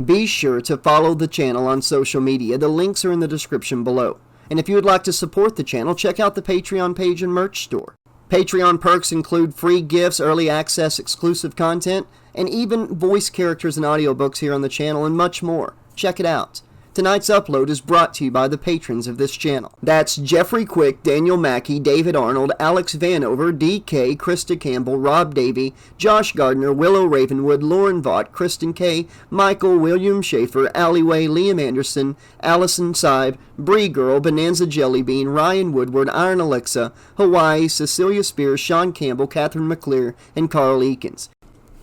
Be sure to follow the channel on social media. The links are in the description below. And if you would like to support the channel, check out the Patreon page and merch store. Patreon perks include free gifts, early access, exclusive content, and even voice characters and audiobooks here on the channel, and much more. Check it out. Tonight's upload is brought to you by the patrons of this channel. That's Jeffrey Quick, Daniel Mackey, David Arnold, Alex Vanover, DK, Krista Campbell, Rob Davey, Josh Gardner, Willow Ravenwood, Lauren Vaught, Kristen K, Michael, William Schaefer, Alleyway, Liam Anderson, Allison Sive, Bree Girl, Bonanza Jellybean, Ryan Woodward, Iron Alexa, Hawaii, Cecilia Spears, Sean Campbell, Catherine McClear, and Carl Eakins.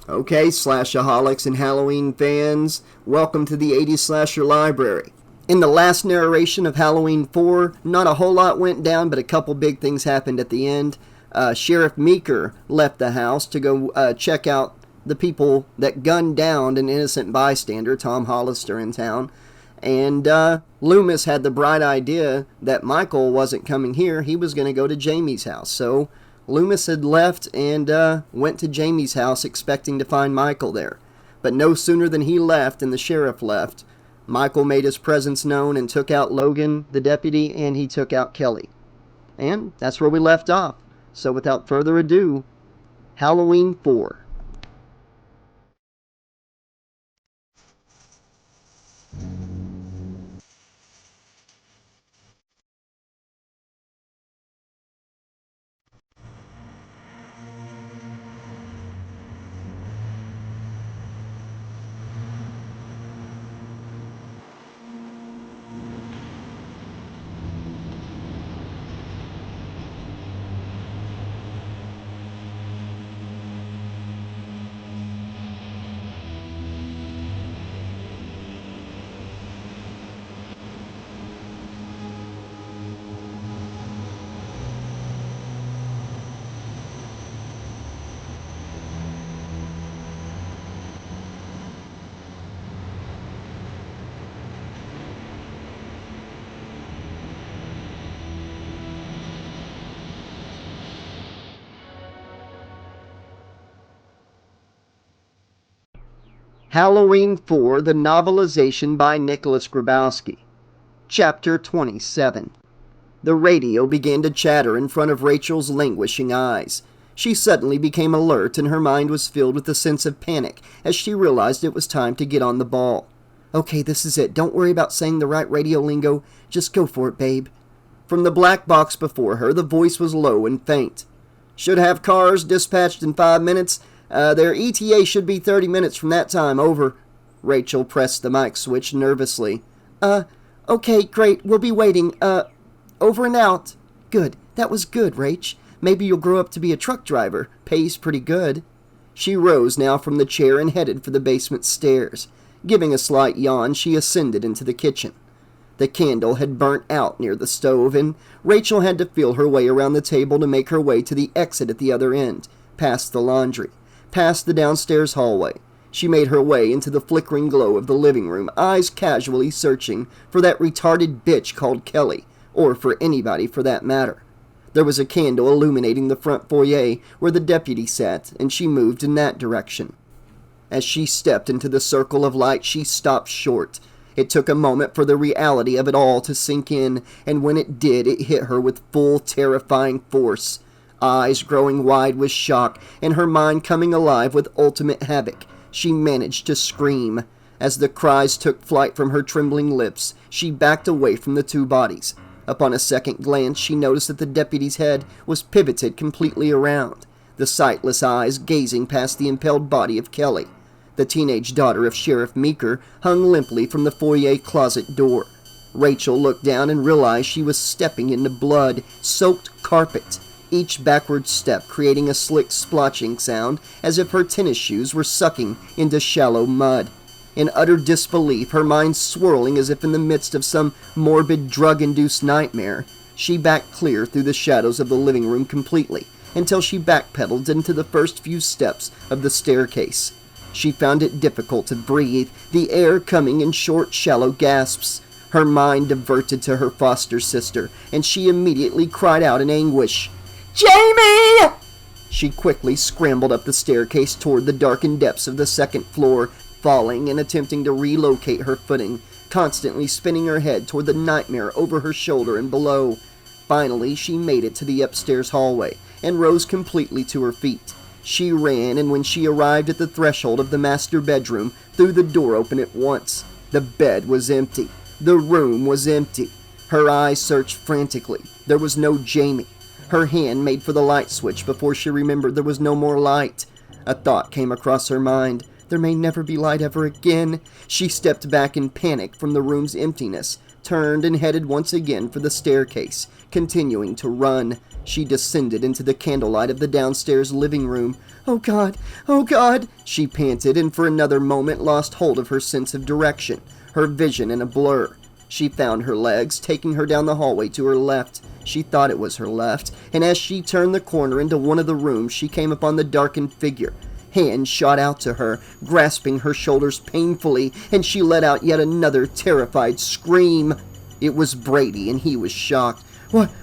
Okay, slashaholics and Halloween fans, welcome to the 80s Slasher Library. In the last narration of Halloween 4, not a whole lot went down, but a couple big things happened at the end. Sheriff Meeker left the house to go check out the people that gunned down an innocent bystander, Tom Hollister, in town. And Loomis had the bright idea that Michael wasn't coming here. He was going to go to Jamie's house. So Loomis had left and went to Jamie's house expecting to find Michael there. But no sooner than he left and the sheriff left, Michael made his presence known and took out Logan, the deputy, and he took out Kelly. And that's where we left off. So without further ado, Halloween 4. Halloween 4, the novelization by Nicholas Grabowski. Chapter 27. The radio began to chatter in front of Rachel's languishing eyes. She suddenly became alert and her mind was filled with a sense of panic as she realized it was time to get on the ball. Okay, this is it. Don't worry about saying the right radio lingo. Just go for it, babe. From the black box before her, the voice was low and faint. Should have cars dispatched in 5 minutes. Their ETA should be 30 minutes from that time, over. Rachel pressed the mic switch nervously. Okay, great, we'll be waiting. Over and out. Good, that was good, Rach. Maybe you'll grow up to be a truck driver. Pays pretty good. She rose now from the chair and headed for the basement stairs. Giving a slight yawn, she ascended into the kitchen. The candle had burnt out near the stove, and Rachel had to feel her way around the table to make her way to the exit at the other end, past the laundry. Past the downstairs hallway, she made her way into the flickering glow of the living room, eyes casually searching for that retarded bitch called Kelly, or for anybody for that matter. There was a candle illuminating the front foyer where the deputy sat, and she moved in that direction. As she stepped into the circle of light, she stopped short. It took a moment for the reality of it all to sink in, and when it did, it hit her with full, terrifying force. Eyes growing wide with shock, and her mind coming alive with ultimate havoc, she managed to scream. As the cries took flight from her trembling lips, she backed away from the two bodies. Upon a second glance, she noticed that the deputy's head was pivoted completely around, the sightless eyes gazing past the impaled body of Kelly. The teenage daughter of Sheriff Meeker hung limply from the foyer closet door. Rachel looked down and realized she was stepping into blood-soaked carpet, each backward step creating a slick splotching sound as if her tennis shoes were sucking into shallow mud. In utter disbelief, her mind swirling as if in the midst of some morbid drug-induced nightmare, she backed clear through the shadows of the living room completely, until she backpedaled into the first few steps of the staircase. She found it difficult to breathe, the air coming in short, shallow gasps. Her mind diverted to her foster sister, and she immediately cried out in anguish. "Jamie!" She quickly scrambled up the staircase toward the darkened depths of the second floor, falling and attempting to relocate her footing, constantly spinning her head toward the nightmare over her shoulder and below. Finally, she made it to the upstairs hallway and rose completely to her feet. She ran, and when she arrived at the threshold of the master bedroom, threw the door open at once. The bed was empty. The room was empty. Her eyes searched frantically. There was no Jamie. Her hand made for the light switch before she remembered there was no more light. A thought came across her mind. There may never be light ever again. She stepped back in panic from the room's emptiness, turned and headed once again for the staircase, continuing to run. She descended into the candlelight of the downstairs living room. "Oh God! Oh God!" she panted, and for another moment lost hold of her sense of direction, her vision in a blur. She found her legs, taking her down the hallway to her left. She thought it was her left, and as she turned the corner into one of the rooms, she came upon the darkened figure. Hands shot out to her, grasping her shoulders painfully, and she let out yet another terrified scream. It was Brady, and he was shocked.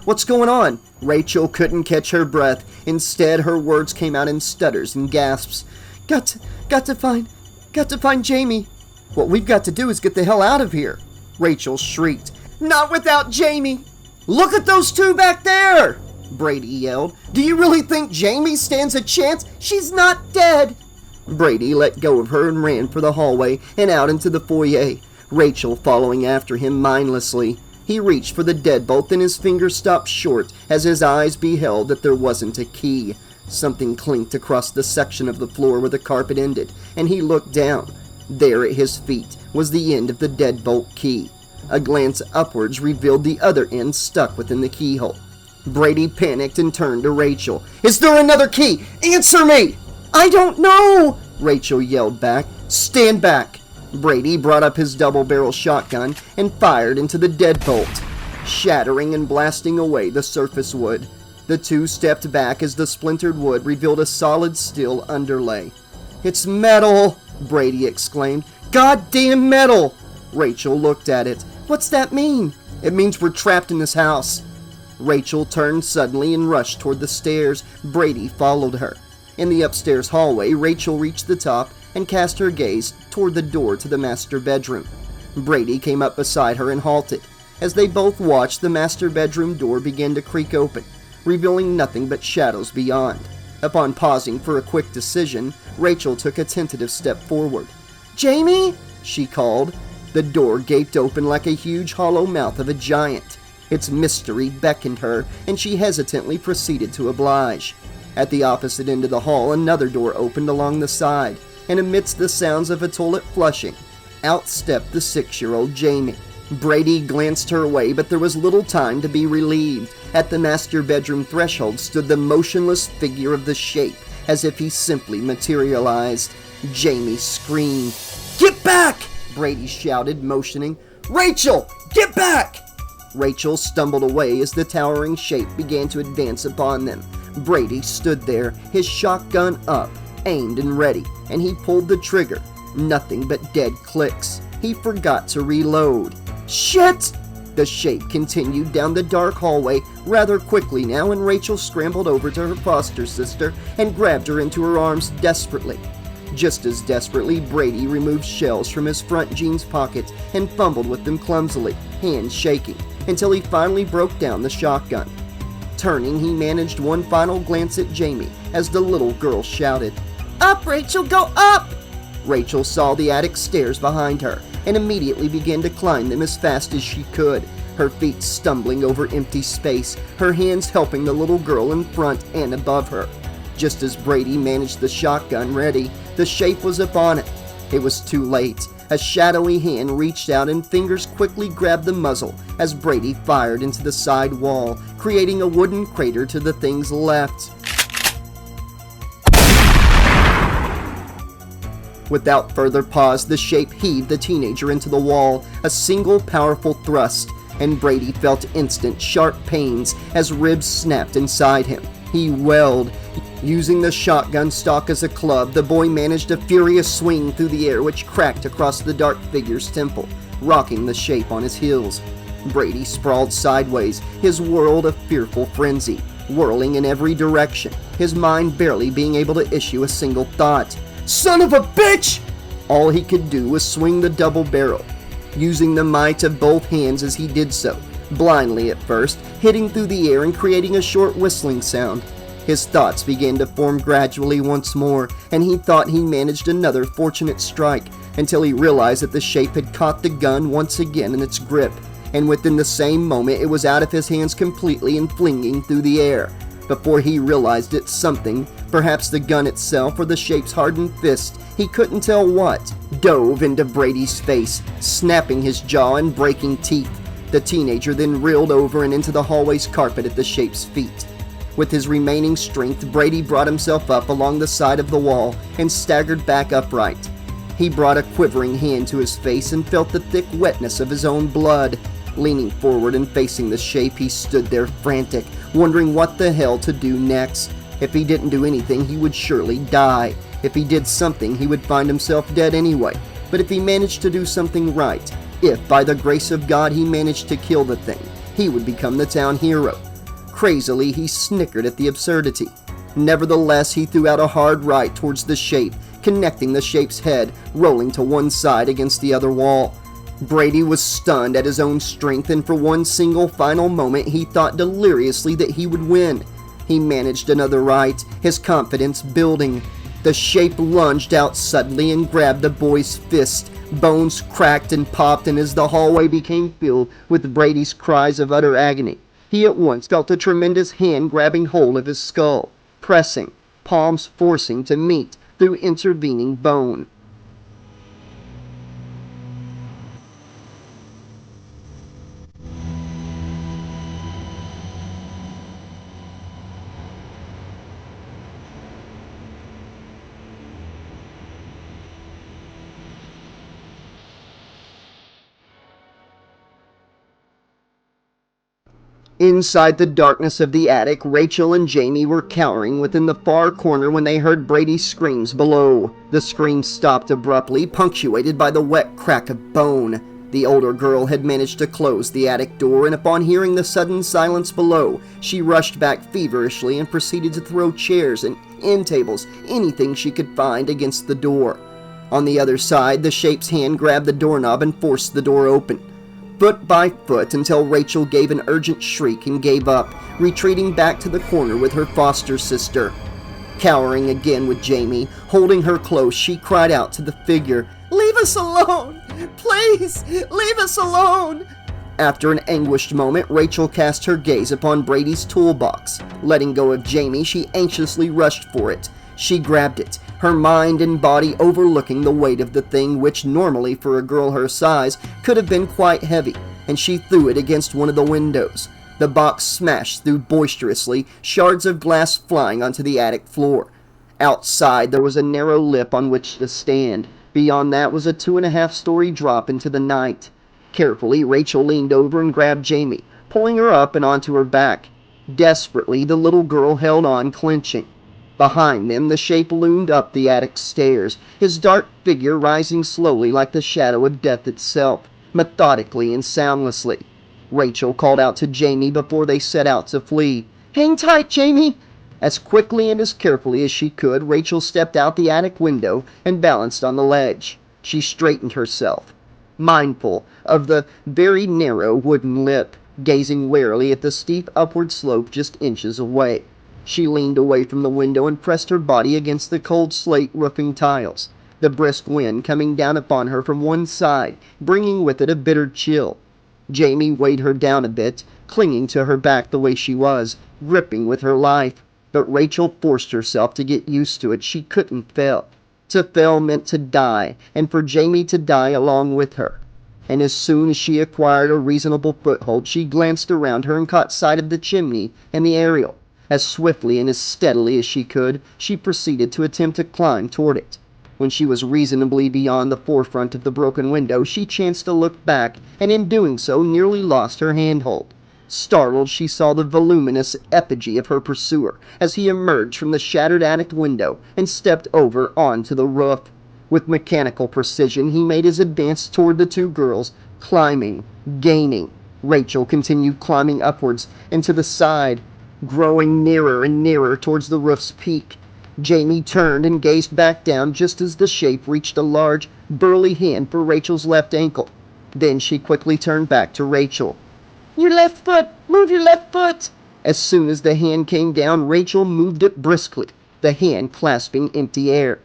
What's going on?" Rachel couldn't catch her breath. Instead, her words came out in stutters and gasps. Got to find Jamie. What we've got to do is get the hell out of here." Rachel shrieked. "Not without Jamie!" "Look at those two back there!" Brady yelled. "Do you really think Jamie stands a chance? She's not dead!" Brady let go of her and ran for the hallway and out into the foyer, Rachel following after him mindlessly. He reached for the deadbolt, and his fingers stopped short as his eyes beheld that there wasn't a key. Something clinked across the section of the floor where the carpet ended, and he looked down. There at his feet was the end of the deadbolt key. A glance upwards revealed the other end stuck within the keyhole. Brady panicked and turned to Rachel. "Is there another key? Answer me!" "I don't know!" Rachel yelled back. "Stand back!" Brady brought up his double-barrel shotgun and fired into the deadbolt, shattering and blasting away the surface wood. The two stepped back as the splintered wood revealed a solid steel underlay. "It's metal!" Brady exclaimed. "Goddamn metal!" Rachel looked at it. "What's that mean?" "It means we're trapped in this house." Rachel turned suddenly and rushed toward the stairs. Brady followed her. In the upstairs hallway, Rachel reached the top and cast her gaze toward the door to the master bedroom. Brady came up beside her and halted. As they both watched, the master bedroom door began to creak open, revealing nothing but shadows beyond. Upon pausing for a quick decision, Rachel took a tentative step forward. "Jamie?" she called. The door gaped open like a huge hollow mouth of a giant. Its mystery beckoned her, and she hesitantly proceeded to oblige. At the opposite end of the hall, another door opened along the side, and amidst the sounds of a toilet flushing, out stepped the 6-year-old Jamie. Brady glanced her way, but there was little time to be relieved. At the master bedroom threshold stood the motionless figure of the Shape, as if he simply materialized. Jamie screamed. "Get back!" Brady shouted, motioning. "Rachel, get back!" Rachel stumbled away as the towering Shape began to advance upon them. Brady stood there, his shotgun up, aimed and ready, and he pulled the trigger. Nothing but dead clicks. He forgot to reload. "Shit!" The Shape continued down the dark hallway rather quickly now, and Rachel scrambled over to her foster sister and grabbed her into her arms desperately. Just as desperately, Brady removed shells from his front jeans pocket and fumbled with them clumsily, hands shaking, until he finally broke down the shotgun. Turning, he managed one final glance at Jamie as the little girl shouted, "Up, Rachel, go up!" Rachel saw the attic stairs behind her and immediately began to climb them as fast as she could, her feet stumbling over empty space, her hands helping the little girl in front and above her. Just as Brady managed the shotgun ready, the Shape was upon it. It was too late. A shadowy hand reached out and fingers quickly grabbed the muzzle as Brady fired into the side wall, creating a wooden crater to the thing's left. Without further pause, the Shape heaved the teenager into the wall, a single powerful thrust, and Brady felt instant, sharp pains as ribs snapped inside him. He wailed. Using the shotgun stock as a club, the boy managed a furious swing through the air which cracked across the dark figure's temple, rocking the Shape on his heels. Brady sprawled sideways, his world a fearful frenzy, whirling in every direction, his mind barely being able to issue a single thought. "Son of a bitch!" All he could do was swing the double barrel, using the might of both hands as he did so, blindly at first, hitting through the air and creating a short whistling sound. His thoughts began to form gradually once more, and he thought he managed another fortunate strike, until he realized that the shape had caught the gun once again in its grip, and within the same moment it was out of his hands completely and flinging through the air. Before he realized it, something, perhaps the gun itself or the shape's hardened fist, he couldn't tell what, dove into Brady's face, snapping his jaw and breaking teeth. The teenager then reeled over and into the hallway's carpet at the shape's feet. With his remaining strength, Brady brought himself up along the side of the wall and staggered back upright. He brought a quivering hand to his face and felt the thick wetness of his own blood. Leaning forward and facing the shape, he stood there frantic, wondering what the hell to do next. If he didn't do anything, he would surely die. If he did something, he would find himself dead anyway. But if he managed to do something right, if by the grace of God he managed to kill the thing, he would become the town hero. Crazily, he snickered at the absurdity. Nevertheless, he threw out a hard right towards the shape, connecting the shape's head, rolling to one side against the other wall. Brady was stunned at his own strength, and for one single final moment he thought deliriously that he would win. He managed another right, his confidence building. The shape lunged out suddenly and grabbed the boy's fist. Bones cracked and popped, and as the hallway became filled with Brady's cries of utter agony, he at once felt a tremendous hand grabbing hold of his skull, pressing, palms forcing to meet through intervening bone. Inside the darkness of the attic, Rachel and Jamie were cowering within the far corner when they heard Brady's screams below. The screams stopped abruptly, punctuated by the wet crack of bone. The older girl had managed to close the attic door, and upon hearing the sudden silence below, she rushed back feverishly and proceeded to throw chairs and end tables, anything she could find, against the door. On the other side, the shape's hand grabbed the doorknob and forced the door open, foot by foot, until Rachel gave an urgent shriek and gave up, retreating back to the corner with her foster sister. Cowering again with Jamie, holding her close, she cried out to the figure, "Leave us alone! Please, leave us alone!" After an anguished moment, Rachel cast her gaze upon Brady's toolbox. Letting go of Jamie, she anxiously rushed for it. She grabbed it, her mind and body overlooking the weight of the thing, which normally for a girl her size could have been quite heavy, and she threw it against one of the windows. The box smashed through boisterously, shards of glass flying onto the attic floor. Outside there was a narrow lip on which to stand. Beyond that was a 2.5-story drop into the night. Carefully, Rachel leaned over and grabbed Jamie, pulling her up and onto her back. Desperately, the little girl held on, clenching. Behind them, the shape loomed up the attic stairs, his dark figure rising slowly like the shadow of death itself, methodically and soundlessly. Rachel called out to Jamie before they set out to flee. "Hang tight, Jamie!" As quickly and as carefully as she could, Rachel stepped out the attic window and balanced on the ledge. She straightened herself, mindful of the very narrow wooden lip, gazing warily at the steep upward slope just inches away. She leaned away from the window and pressed her body against the cold slate roofing tiles, the brisk wind coming down upon her from one side, bringing with it a bitter chill. Jamie weighed her down a bit, clinging to her back the way she was, gripping with her life. But Rachel forced herself to get used to it. She couldn't fail. To fail meant to die, and for Jamie to die along with her. And as soon as she acquired a reasonable foothold, she glanced around her and caught sight of the chimney and the aerial. As swiftly and as steadily as she could, she proceeded to attempt to climb toward it. When she was reasonably beyond the forefront of the broken window, she chanced to look back, and in doing so nearly lost her handhold. Startled, she saw the voluminous effigy of her pursuer as he emerged from the shattered attic window and stepped over onto the roof. With mechanical precision, he made his advance toward the two girls, climbing, gaining. Rachel continued climbing upwards and to the side, growing nearer and nearer towards the roof's peak. Jamie turned and gazed back down just as the shape reached a large, burly hand for Rachel's left ankle. Then she quickly turned back to Rachel. "Your left foot! Move your left foot!" As soon as the hand came down, Rachel moved it briskly, the hand clasping empty air.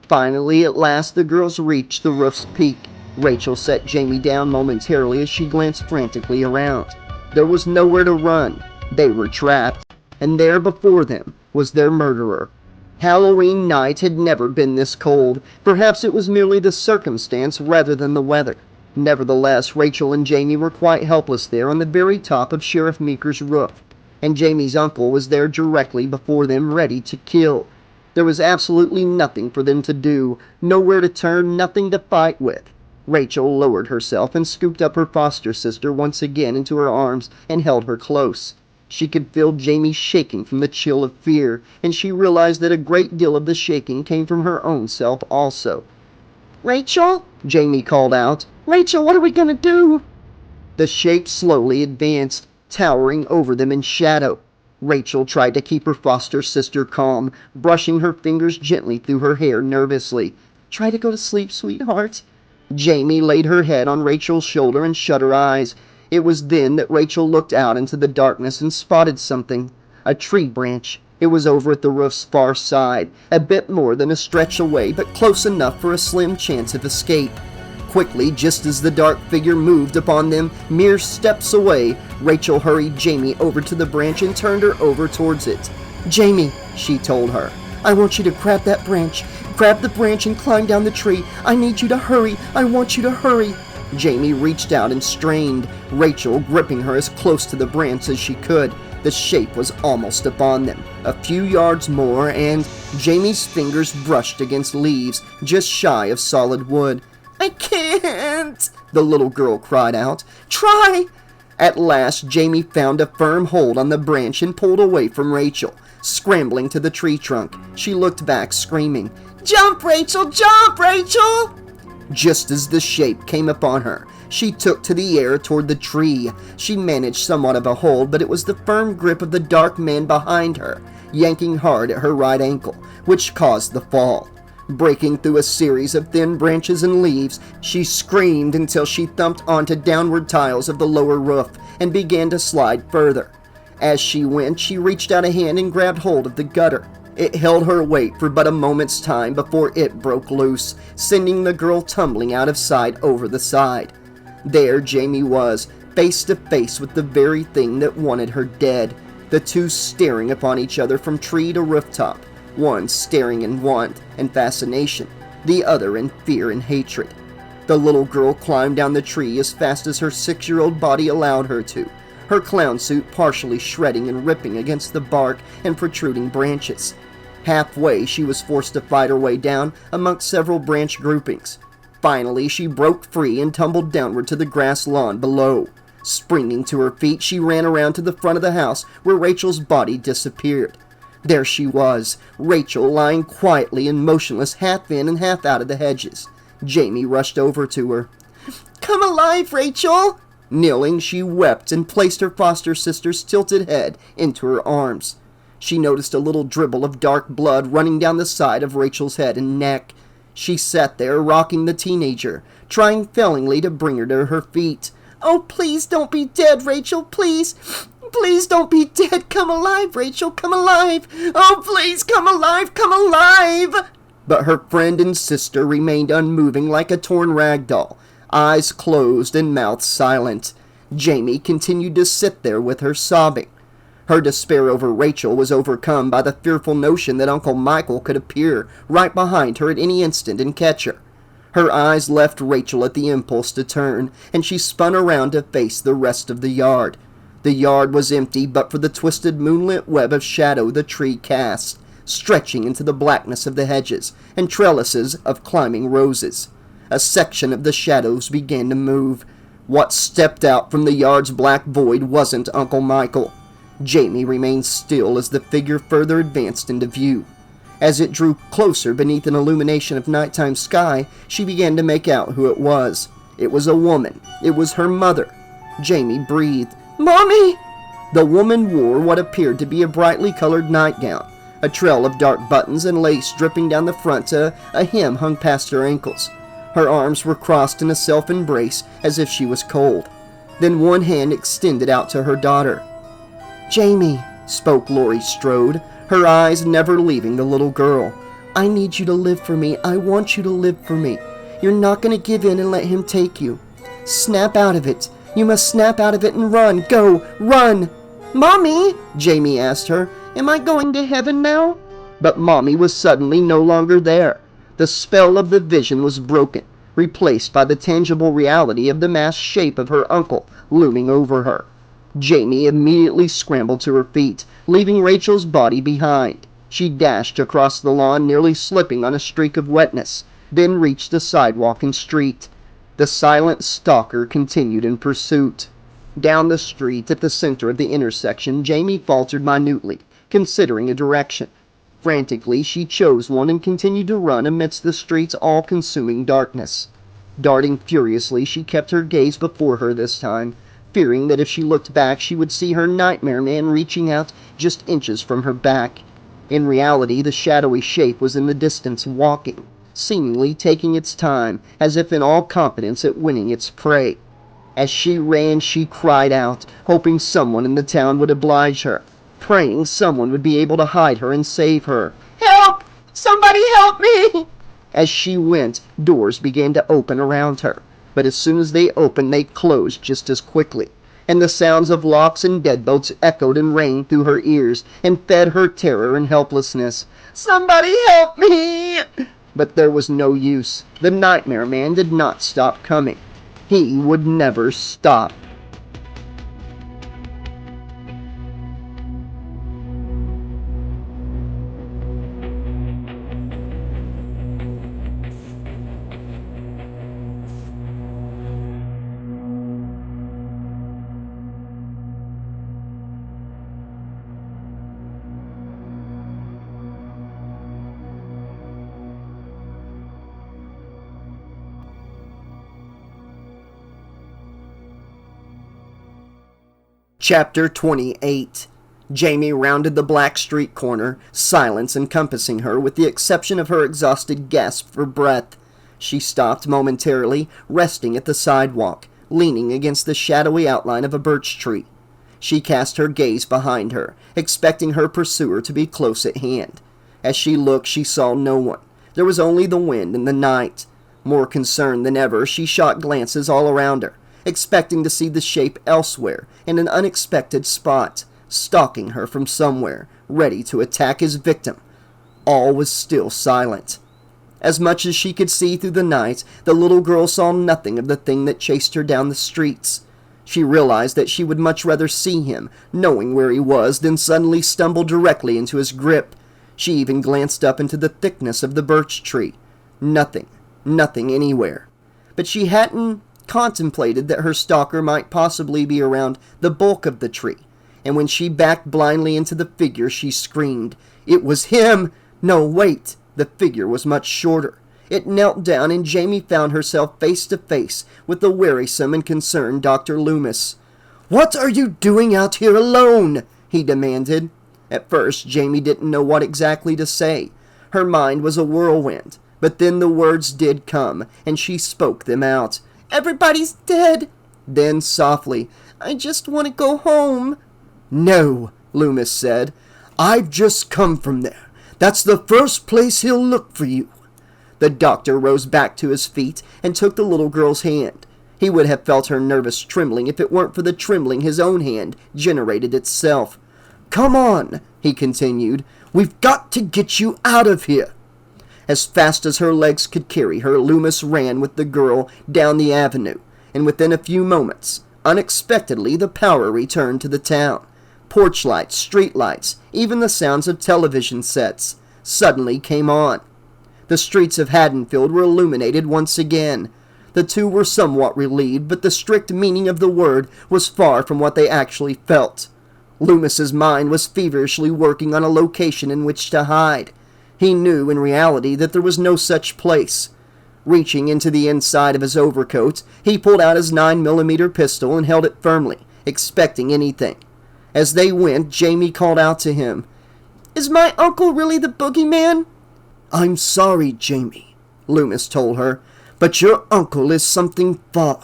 Finally, at last, the girls reached the roof's peak. Rachel set Jamie down momentarily as she glanced frantically around. There was nowhere to run. They were trapped, and there before them was their murderer. Halloween night had never been this cold. Perhaps it was merely the circumstance rather than the weather. Nevertheless, Rachel and Jamie were quite helpless there on the very top of Sheriff Meeker's roof, and Jamie's uncle was there directly before them, ready to kill. There was absolutely nothing for them to do, nowhere to turn, nothing to fight with. Rachel lowered herself and scooped up her foster sister once again into her arms and held her close. She could feel Jamie shaking from the chill of fear, and she realized that a great deal of the shaking came from her own self also. "Rachel?" Jamie called out. "Rachel, what are we going to do?" The shape slowly advanced, towering over them in shadow. Rachel tried to keep her foster sister calm, brushing her fingers gently through her hair nervously. "Try to go to sleep, sweetheart." Jamie laid her head on Rachel's shoulder and shut her eyes. It was then that Rachel looked out into the darkness and spotted something. A tree branch. It was over at the roof's far side, a bit more than a stretch away, but close enough for a slim chance of escape. Quickly, just as the dark figure moved upon them, mere steps away, Rachel hurried Jamie over to the branch and turned her over towards it. "Jamie," she told her, "I want you to grab that branch. Grab the branch and climb down the tree. I need you to hurry. I want you to hurry." Jamie reached out and strained, Rachel gripping her as close to the branch as she could. The shape was almost upon them. A few yards more, and Jamie's fingers brushed against leaves, just shy of solid wood. "I can't," the little girl cried out. "Try!" At last, Jamie found a firm hold on the branch and pulled away from Rachel. Scrambling to the tree trunk, she looked back, screaming, "Jump, Rachel! Jump, Rachel!" Just as the shape came upon her, she took to the air toward the tree. She managed somewhat of a hold, but it was the firm grip of the dark man behind her, yanking hard at her right ankle, which caused the fall. Breaking through a series of thin branches and leaves, she screamed until she thumped onto downward tiles of the lower roof and began to slide further. As she went, she reached out a hand and grabbed hold of the gutter. It held her weight for but a moment's time before it broke loose, sending the girl tumbling out of sight over the side. There Jamie was, face to face with the very thing that wanted her dead, the two staring upon each other from tree to rooftop, one staring in want and fascination, the other in fear and hatred. The little girl climbed down the tree as fast as her 6-year-old body allowed her to, her clown suit partially shredding and ripping against the bark and protruding branches. Halfway, she was forced to fight her way down amongst several branch groupings. Finally, she broke free and tumbled downward to the grass lawn below. Springing to her feet, she ran around to the front of the house where Rachel's body disappeared. There she was, Rachel lying quietly and motionless, half in and half out of the hedges. Jamie rushed over to her. "Come alive, Rachel!" Kneeling, she wept and placed her foster sister's tilted head into her arms. She noticed a little dribble of dark blood running down the side of Rachel's head and neck. She sat there, rocking the teenager, trying failingly to bring her to her feet. "Oh, please don't be dead, Rachel, please! Please don't be dead! Come alive, Rachel, come alive! Oh, please, come alive, come alive!" But her friend and sister remained unmoving like a torn rag doll, eyes closed and mouth silent. Jamie continued to sit there with her, sobbing. Her despair over Rachel was overcome by the fearful notion that Uncle Michael could appear right behind her at any instant and catch her. Her eyes left Rachel at the impulse to turn, and she spun around to face the rest of the yard. The yard was empty but for the twisted moonlit web of shadow the tree cast, stretching into the blackness of the hedges and trellises of climbing roses. A section of the shadows began to move. What stepped out from the yard's black void wasn't Uncle Michael. Jamie remained still as the figure further advanced into view. As it drew closer beneath an illumination of nighttime sky, she began to make out who it was. It was a woman. It was her mother. Jamie breathed. "Mommy!" The woman wore what appeared to be a brightly colored nightgown. A trail of dark buttons and lace dripping down the front to a hem hung past her ankles. Her arms were crossed in a self-embrace as if she was cold. Then one hand extended out to her daughter. "Jamie," spoke Laurie Strode, her eyes never leaving the little girl. "I need you to live for me. I want you to live for me. You're not going to give in and let him take you. Snap out of it. You must snap out of it and run. Go, run!" "Mommy," Jamie asked her, "am I going to heaven now?" But Mommy was suddenly no longer there. The spell of the vision was broken, replaced by the tangible reality of the masked shape of her uncle looming over her. Jamie immediately scrambled to her feet, leaving Rachel's body behind. She dashed across the lawn, nearly slipping on a streak of wetness, then reached the sidewalk and street. The silent stalker continued in pursuit. Down the street, at the center of the intersection, Jamie faltered minutely, considering a direction. Frantically, she chose one and continued to run amidst the street's all-consuming darkness. Darting furiously, she kept her gaze before her this time, fearing that if she looked back she would see her nightmare man reaching out just inches from her back. In reality, the shadowy shape was in the distance, walking, seemingly taking its time, as if in all confidence at winning its prey. As she ran, she cried out, hoping someone in the town would oblige her, praying someone would be able to hide her and save her. "Help! Somebody help me!" As she went, doors began to open around her, but as soon as they opened, they closed just as quickly, and the sounds of locks and deadbolts echoed and rang through her ears and fed her terror and helplessness. "Somebody help me!" But there was no use. The Nightmare Man did not stop coming. He would never stop. Chapter 28. Jamie rounded the black street corner, silence encompassing her with the exception of her exhausted gasp for breath. She stopped momentarily, resting at the sidewalk, leaning against the shadowy outline of a birch tree. She cast her gaze behind her, expecting her pursuer to be close at hand. As she looked, she saw no one. There was only the wind and the night. More concerned than ever, she shot glances all around her, expecting to see the shape elsewhere, in an unexpected spot, stalking her from somewhere, ready to attack his victim. All was still silent. As much as she could see through the night, the little girl saw nothing of the thing that chased her down the streets. She realized that she would much rather see him, knowing where he was, than suddenly stumble directly into his grip. She even glanced up into the thickness of the birch tree. Nothing anywhere. But she hadn't contemplated that her stalker might possibly be around the bulk of the tree, and when she backed blindly into the figure, she screamed. It was him! No, wait! The figure was much shorter. It knelt down, and Jamie found herself face to face with the wearisome and concerned Dr. Loomis. "What are you doing out here alone?" he demanded. At first, Jamie didn't know what exactly to say. Her mind was a whirlwind, but then the words did come, and she spoke them out. "Everybody's dead." Then softly, "I just want to go home." "No," Loomis said. "I've just come from there. That's the first place he'll look for you." The doctor rose back to his feet and took the little girl's hand. He would have felt her nervous trembling if it weren't for the trembling his own hand generated itself. "Come on," he continued. "We've got to get you out of here." As fast as her legs could carry her, Loomis ran with the girl down the avenue, and within a few moments, unexpectedly, the power returned to the town. Porch lights, street lights, even the sounds of television sets suddenly came on. The streets of Haddonfield were illuminated once again. The two were somewhat relieved, but the strict meaning of the word was far from what they actually felt. Loomis's mind was feverishly working on a location in which to hide. He knew in reality that there was no such place. Reaching into the inside of his overcoat, he pulled out his 9mm pistol and held it firmly, expecting anything. As they went, Jamie called out to him, "Is my uncle really the boogeyman?" "I'm sorry, Jamie," Loomis told her, But your uncle is something far,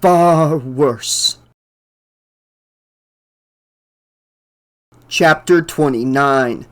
far worse. Chapter 29.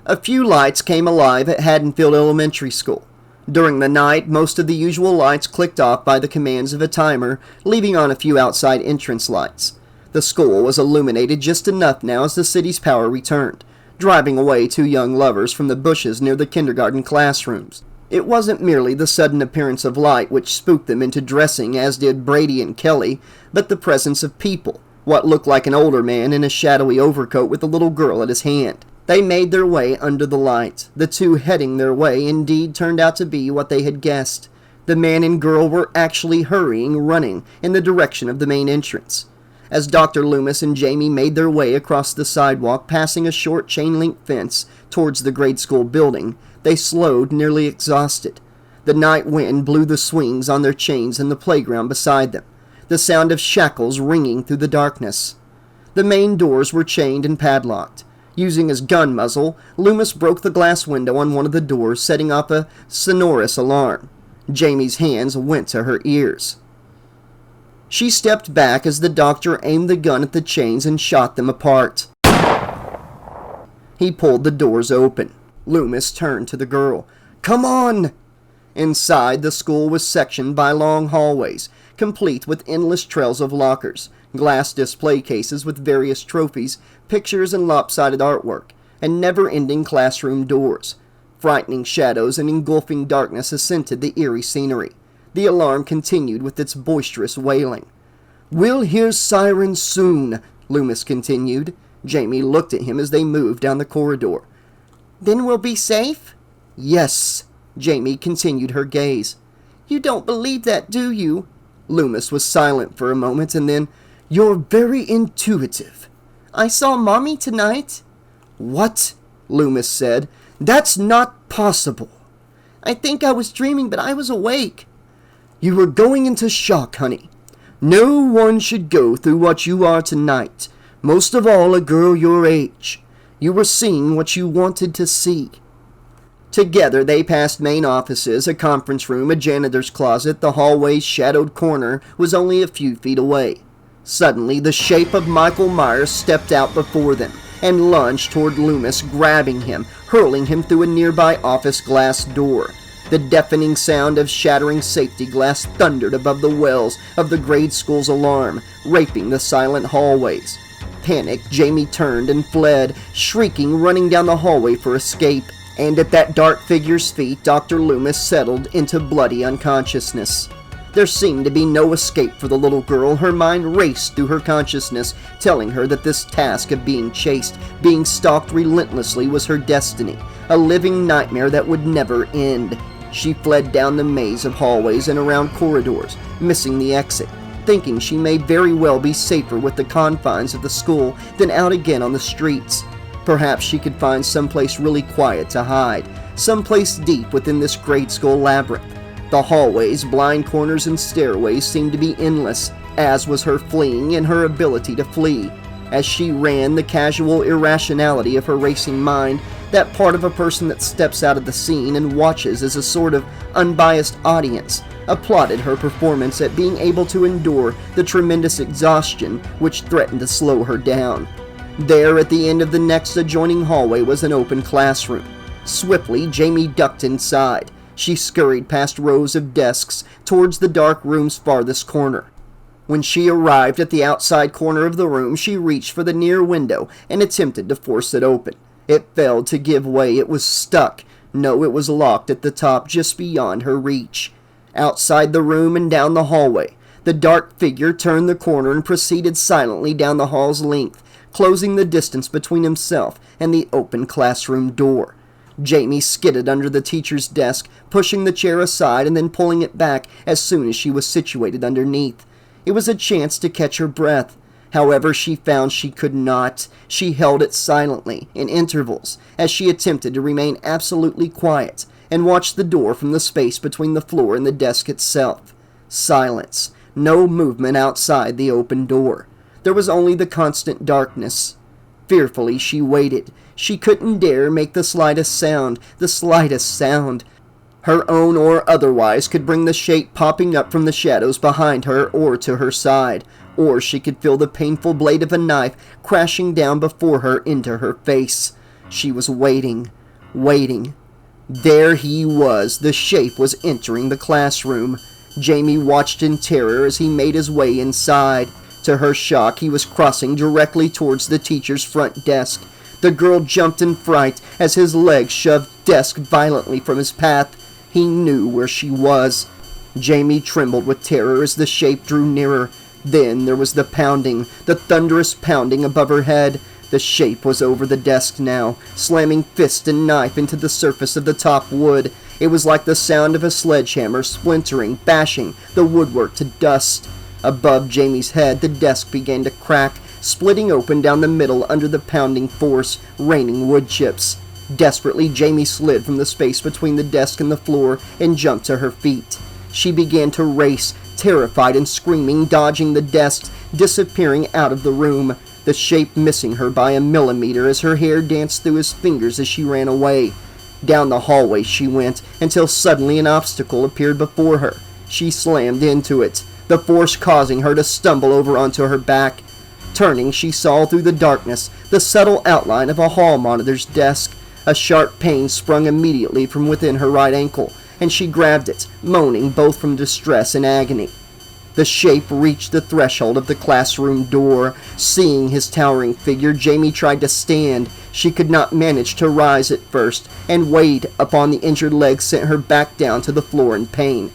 A few lights came alive at Haddonfield Elementary School. During the night, most of the usual lights clicked off by the commands of a timer, leaving on a few outside entrance lights. The school was illuminated just enough now as the city's power returned, driving away two young lovers from the bushes near the kindergarten classrooms. It wasn't merely the sudden appearance of light which spooked them into dressing as did Brady and Kelly, but the presence of people, what looked like an older man in a shadowy overcoat with a little girl at his hand. They made their way under the light. The two heading their way indeed turned out to be what they had guessed. The man and girl were actually running in the direction of the main entrance. As Dr. Loomis and Jamie made their way across the sidewalk, passing a short chain-link fence towards the grade school building, they slowed, nearly exhausted. The night wind blew the swings on their chains in the playground beside them, the sound of shackles ringing through the darkness. The main doors were chained and padlocked. Using his gun muzzle, Loomis broke the glass window on one of the doors, setting off a sonorous alarm. Jamie's hands went to her ears. She stepped back as the doctor aimed the gun at the chains and shot them apart. He pulled the doors open. Loomis turned to the girl. "Come on!" Inside, the school was sectioned by long hallways, complete with endless trails of lockers, glass display cases with various trophies, pictures and lopsided artwork, and never-ending classroom doors. Frightening shadows and engulfing darkness ascended the eerie scenery. The alarm continued with its boisterous wailing. "We'll hear sirens soon," Loomis continued. Jamie looked at him as they moved down the corridor. "Then we'll be safe?" "Yes." Jamie continued her gaze. "You don't believe that, do you?" Loomis was silent for a moment, and then, "You're very intuitive." "I saw Mommy tonight." "What?" Loomis said. "That's not possible." "I think I was dreaming, but I was awake." "You were going into shock, honey. No one should go through what you are tonight, most of all a girl your age. You were seeing what you wanted to see." Together they passed main offices, a conference room, a janitor's closet. The hallway's shadowed corner was only a few feet away. Suddenly, the shape of Michael Myers stepped out before them and lunged toward Loomis, grabbing him, hurling him through a nearby office glass door. The deafening sound of shattering safety glass thundered above the wells of the grade school's alarm, raping the silent hallways. Panicked, Jamie turned and fled, shrieking, running down the hallway for escape. And at that dark figure's feet, Dr. Loomis settled into bloody unconsciousness. There seemed to be no escape for the little girl. Her mind raced through her consciousness, telling her that this task of being chased, being stalked relentlessly was her destiny, a living nightmare that would never end. She fled down the maze of hallways and around corridors, missing the exit, thinking she may very well be safer with the confines of the school than out again on the streets. Perhaps she could find someplace really quiet to hide, someplace deep within this grade school labyrinth. The hallways, blind corners, and stairways seemed to be endless, as was her fleeing and her ability to flee. As she ran, the casual irrationality of her racing mind, that part of a person that steps out of the scene and watches as a sort of unbiased audience, applauded her performance at being able to endure the tremendous exhaustion which threatened to slow her down. There, at the end of the next adjoining hallway, was an open classroom. Swiftly, Jamie ducked inside. She scurried past rows of desks towards the dark room's farthest corner. When she arrived at the outside corner of the room, she reached for the near window and attempted to force it open. It failed to give way. It was stuck. No, it was locked at the top, just beyond her reach. Outside the room and down the hallway, the dark figure turned the corner and proceeded silently down the hall's length, closing the distance between himself and the open classroom door. Jamie skidded under the teacher's desk, pushing the chair aside and then pulling it back as soon as she was situated underneath. It was a chance to catch her breath. However, she found she could not. She held it silently, in intervals, as she attempted to remain absolutely quiet and watched the door from the space between the floor and the desk itself. Silence. No movement outside the open door. There was only the constant darkness. Fearfully, she waited. She couldn't dare make the slightest sound, the slightest sound. Her own or otherwise could bring the shape popping up from the shadows behind her or to her side, or she could feel the painful blade of a knife crashing down before her into her face. She was waiting, waiting. There he was. The shape was entering the classroom. Jamie watched in terror as he made his way inside. To her shock, he was crossing directly towards the teacher's front desk. The girl jumped in fright as his legs shoved desk violently from his path. He knew where she was. Jamie trembled with terror as the shape drew nearer. Then there was the pounding, the thunderous pounding above her head. The shape was over the desk now, slamming fist and knife into the surface of the top wood. It was like the sound of a sledgehammer splintering, bashing the woodwork to dust. Above Jamie's head, the desk began to crack, splitting open down the middle under the pounding force, raining wood chips. Desperately, Jamie slid from the space between the desk and the floor and jumped to her feet. She began to race, terrified and screaming, dodging the desks, disappearing out of the room, the shape missing her by a millimeter as her hair danced through his fingers as she ran away. Down the hallway she went, until suddenly an obstacle appeared before her. She slammed into it, the force causing her to stumble over onto her back. Turning, she saw through the darkness the subtle outline of a hall monitor's desk. A sharp pain sprung immediately from within her right ankle, and she grabbed it, moaning both from distress and agony. The shape reached the threshold of the classroom door. Seeing his towering figure, Jamie tried to stand. She could not manage to rise at first, and weight upon the injured leg sent her back down to the floor in pain.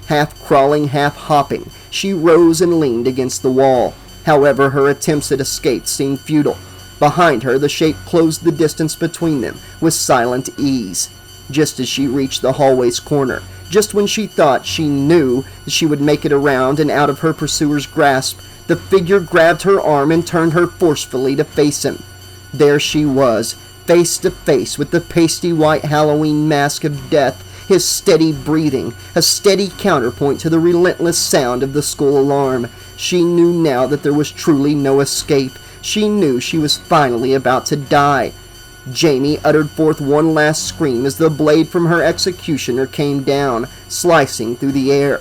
Half crawling, half hopping, she rose and leaned against the wall. However, her attempts at escape seemed futile. Behind her, the shape closed the distance between them with silent ease. Just as she reached the hallway's corner, just when she thought she knew that she would make it around and out of her pursuer's grasp, the figure grabbed her arm and turned her forcefully to face him. There she was, face to face with the pasty white Halloween mask of death, his steady breathing, a steady counterpoint to the relentless sound of the school alarm. She knew now that there was truly no escape. She knew she was finally about to die. Jamie uttered forth one last scream as the blade from her executioner came down, slicing through the air.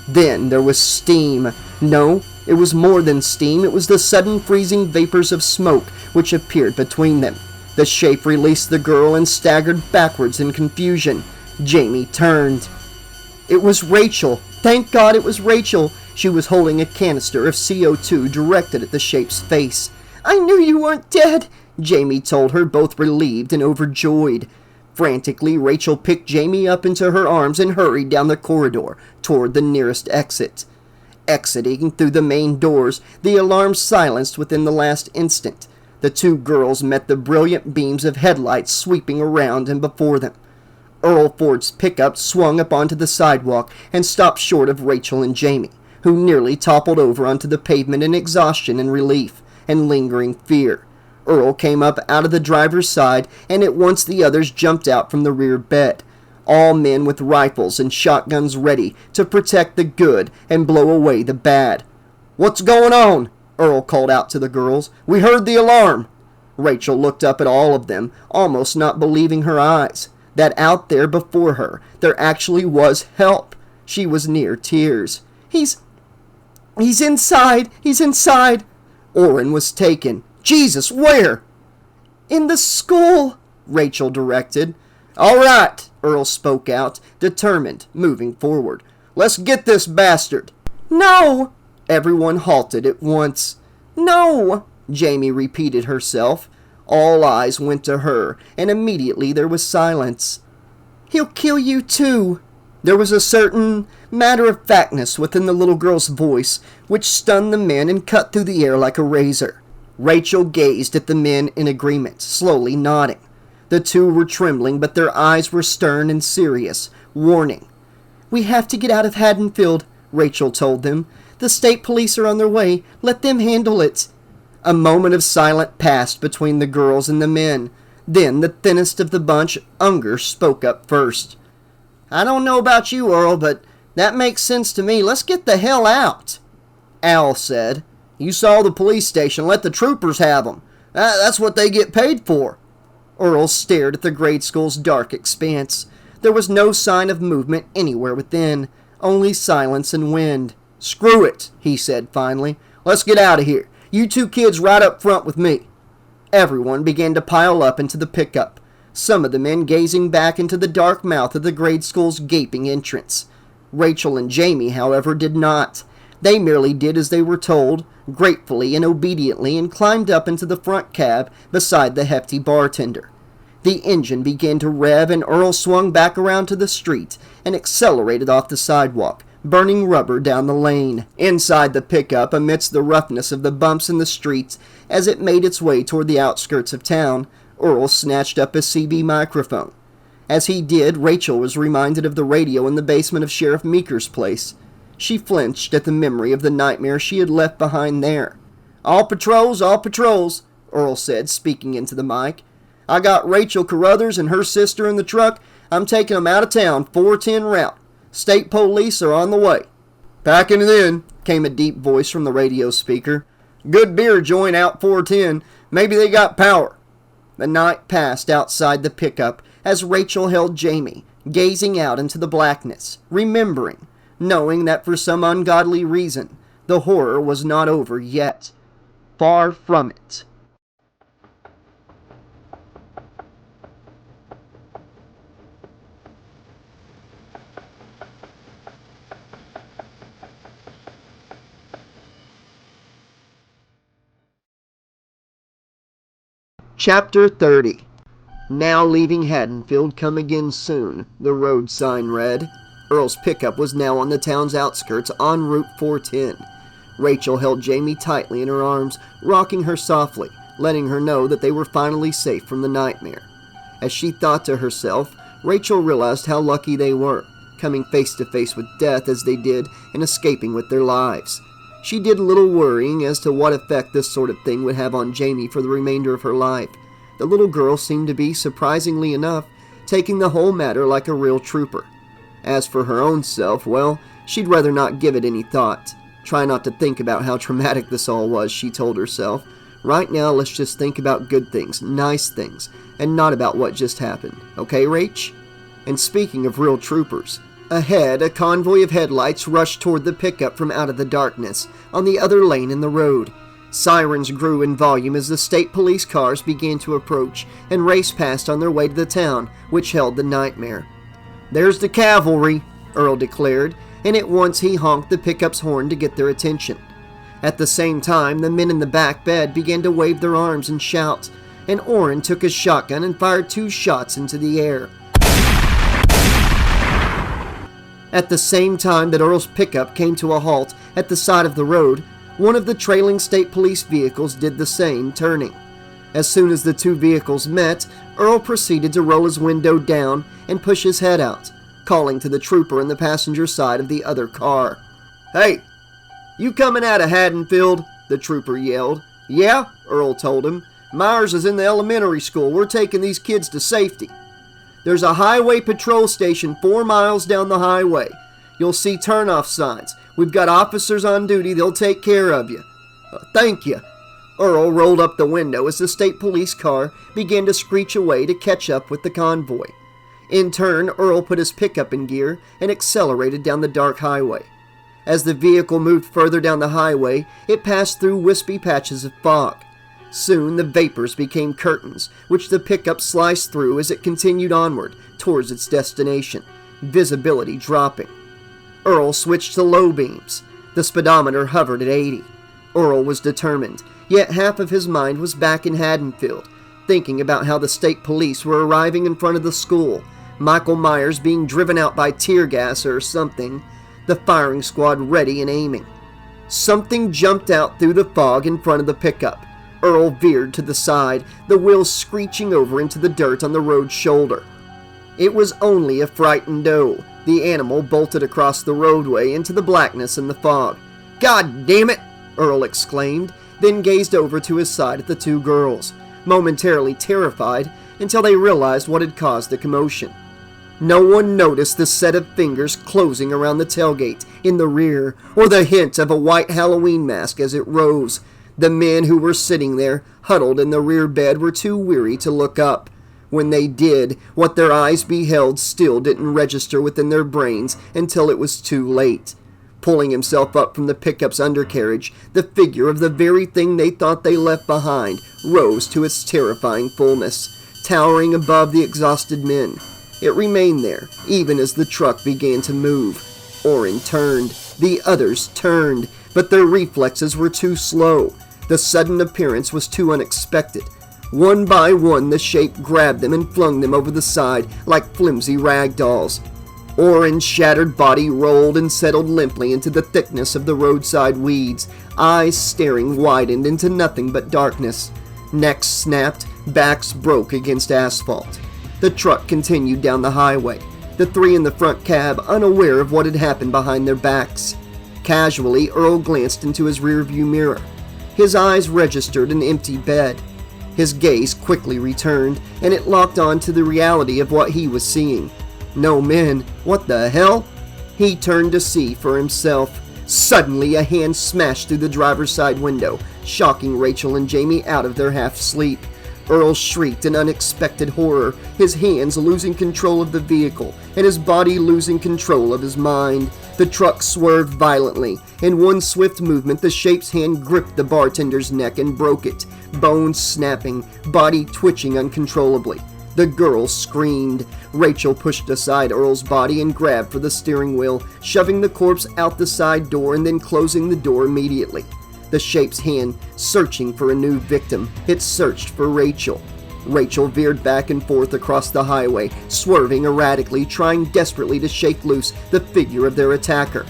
Then there was steam. No, it was more than steam. It was the sudden freezing vapors of smoke which appeared between them. The shape released the girl and staggered backwards in confusion. Jamie turned. It was Rachel. Thank God it was Rachel. She was holding a canister of CO2 directed at the shape's face. "I knew you weren't dead," Jamie told her, both relieved and overjoyed. Frantically, Rachel picked Jamie up into her arms and hurried down the corridor toward the nearest exit. Exiting through the main doors, the alarm silenced within the last instant. The two girls met the brilliant beams of headlights sweeping around and before them. Earl Ford's pickup swung up onto the sidewalk and stopped short of Rachel and Jamie, who nearly toppled over onto the pavement in exhaustion and relief and lingering fear. Earl came up out of the driver's side, and at once the others jumped out from the rear bed, all men with rifles and shotguns ready to protect the good and blow away the bad. "What's going on?" Earl called out to the girls. "We heard the alarm." Rachel looked up at all of them, almost not believing her eyes. That out there before her, there actually was help. She was near tears. He's inside! He's inside!" Orrin was taken. "Jesus, where?" "In the school," Rachel directed. "All right," Earl spoke out, determined, moving forward. "Let's get this bastard." "No!" Everyone halted at once. "No!" Jamie repeated herself. All eyes went to her, and immediately there was silence. "He'll kill you too." There was a certain matter-of-factness within the little girl's voice which stunned the men and cut through the air like a razor. Rachel gazed at the men in agreement, slowly nodding. The two were trembling, but their eyes were stern and serious, warning. "We have to get out of Haddonfield," Rachel told them. "The state police are on their way. Let them handle it." A moment of silence passed between the girls and the men. Then the thinnest of the bunch, Unger, spoke up first. "I don't know about you, Earl, but that makes sense to me. Let's get the hell out." Al said, "You saw the police station. Let the troopers have them. That's what they get paid for." Earl stared at the grade school's dark expanse. There was no sign of movement anywhere within, only silence and wind. "Screw it," he said finally. "Let's get out of here. You two kids right up front with me." Everyone began to pile up into the pickup, some of the men gazing back into the dark mouth of the grade school's gaping entrance. Rachel and Jamie, however, did not. They merely did as they were told, gratefully and obediently, and climbed up into the front cab beside the hefty bartender. The engine began to rev, and Earl swung back around to the street and accelerated off the sidewalk, burning rubber down the lane. Inside the pickup, amidst the roughness of the bumps in the streets as it made its way toward the outskirts of town, Earl snatched up a CB microphone. As he did, Rachel was reminded of the radio in the basement of Sheriff Meeker's place. She flinched at the memory of the nightmare she had left behind there. All patrols, Earl said, speaking into the mic. "I got Rachel Carruthers and her sister in the truck. I'm taking them out of town, 410 route. State police are on the way." "Packing it in," came a deep voice from the radio speaker. "Good beer joint out 410. Maybe they got power." The night passed outside the pickup as Rachel held Jamie, gazing out into the blackness, remembering, knowing that for some ungodly reason, the horror was not over yet. Far from it. Chapter 30. Now leaving Haddonfield, come again soon, the road sign read. Earl's pickup was now on the town's outskirts en route 410. Rachel held Jamie tightly in her arms, rocking her softly, letting her know that they were finally safe from the nightmare. As she thought to herself, Rachel realized how lucky they were, coming face to face with death as they did and escaping with their lives. She did little worrying as to what effect this sort of thing would have on Jamie for the remainder of her life. The little girl seemed to be, surprisingly enough, taking the whole matter like a real trooper. As for her own self, well, she'd rather not give it any thought. Try not to think about how traumatic this all was, she told herself. Right now, let's just think about good things, nice things, and not about what just happened. Okay, Rach? And speaking of real troopers, ahead, a convoy of headlights rushed toward the pickup from out of the darkness, on the other lane in the road. Sirens grew in volume as the state police cars began to approach and race past on their way to the town, which held the nightmare. "There's the cavalry," Earl declared, and at once he honked the pickup's horn to get their attention. At the same time, the men in the back bed began to wave their arms and shout, and Orrin took his shotgun and fired 2 shots into the air. At the same time that Earl's pickup came to a halt at the side of the road, one of the trailing state police vehicles did the same, turning. As soon as the 2 vehicles met, Earl proceeded to roll his window down and push his head out, calling to the trooper in the passenger side of the other car. "Hey, you coming out of Haddonfield?" the trooper yelled. "Yeah," Earl told him. "Myers is in the elementary school. We're taking these kids to safety. There's a highway patrol station 4 miles down the highway. You'll see turnoff signs. We've got officers on duty. They'll take care of you." "Thank you." Earl rolled up the window as the state police car began to screech away to catch up with the convoy. In turn, Earl put his pickup in gear and accelerated down the dark highway. As the vehicle moved further down the highway, it passed through wispy patches of fog. Soon the vapors became curtains, which the pickup sliced through as it continued onward towards its destination, visibility dropping. Earl switched to low beams. The speedometer hovered at 80. Earl was determined, yet half of his mind was back in Haddonfield, thinking about how the state police were arriving in front of the school, Michael Myers being driven out by tear gas or something, the firing squad ready and aiming. Something jumped out through the fog in front of the pickup. Earl veered to the side, the wheels screeching over into the dirt on the road's shoulder. It was only a frightened doe. The animal bolted across the roadway into the blackness and the fog. "God damn it!" Earl exclaimed, then gazed over to his side at the 2 girls, momentarily terrified until they realized what had caused the commotion. No one noticed the set of fingers closing around the tailgate in the rear, or the hint of a white Halloween mask as it rose. The men who were sitting there, huddled in the rear bed, were too weary to look up. When they did, what their eyes beheld still didn't register within their brains until it was too late. Pulling himself up from the pickup's undercarriage, the figure of the very thing they thought they left behind rose to its terrifying fullness, towering above the exhausted men. It remained there, even as the truck began to move. Oren turned. The others turned, but their reflexes were too slow. The sudden appearance was too unexpected. One by one, the shape grabbed them and flung them over the side like flimsy rag dolls. Oren's shattered body rolled and settled limply into the thickness of the roadside weeds, eyes staring widened into nothing but darkness. Necks snapped, backs broke against asphalt. The truck continued down the highway, the three in the front cab unaware of what had happened behind their backs. Casually, Earl glanced into his rearview mirror. His eyes registered an empty bed. His gaze quickly returned, and it locked on to the reality of what he was seeing. No men. What the hell? He turned to see for himself. Suddenly, a hand smashed through the driver's side window, shocking Rachel and Jamie out of their half-sleep. Earl shrieked in unexpected horror, his hands losing control of the vehicle, and his body losing control of his mind. The truck swerved violently. In one swift movement, the shape's hand gripped the bartender's neck and broke it, bones snapping, body twitching uncontrollably. The girl screamed. Rachel pushed aside Earl's body and grabbed for the steering wheel, shoving the corpse out the side door and then closing the door immediately. The shape's hand, searching for a new victim, it searched for Rachel. Rachel veered back and forth across the highway, swerving erratically, trying desperately to shake loose the figure of their attacker.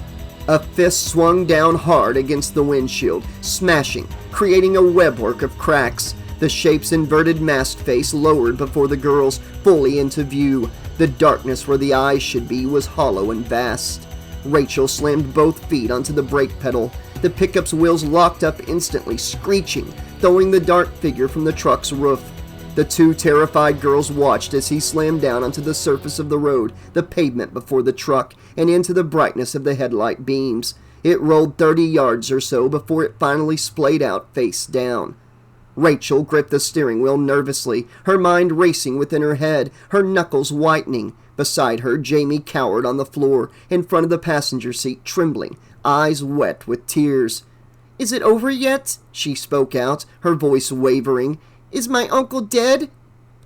A fist swung down hard against the windshield, smashing, creating a webwork of cracks. The shape's inverted masked face lowered before the girls, fully into view. The darkness where the eyes should be was hollow and vast. Rachel slammed both feet onto the brake pedal. The pickup's wheels locked up instantly, screeching, throwing the dark figure from the truck's roof. The two terrified girls watched as he slammed down onto the surface of the road, the pavement before the truck, and into the brightness of the headlight beams. It rolled 30 yards or so before it finally splayed out face down. Rachel gripped the steering wheel nervously, her mind racing within her head, her knuckles whitening. Beside her, Jamie cowered on the floor, in front of the passenger seat, trembling, eyes wet with tears. "Is it over yet?" she spoke out, her voice wavering. "Is my uncle dead?"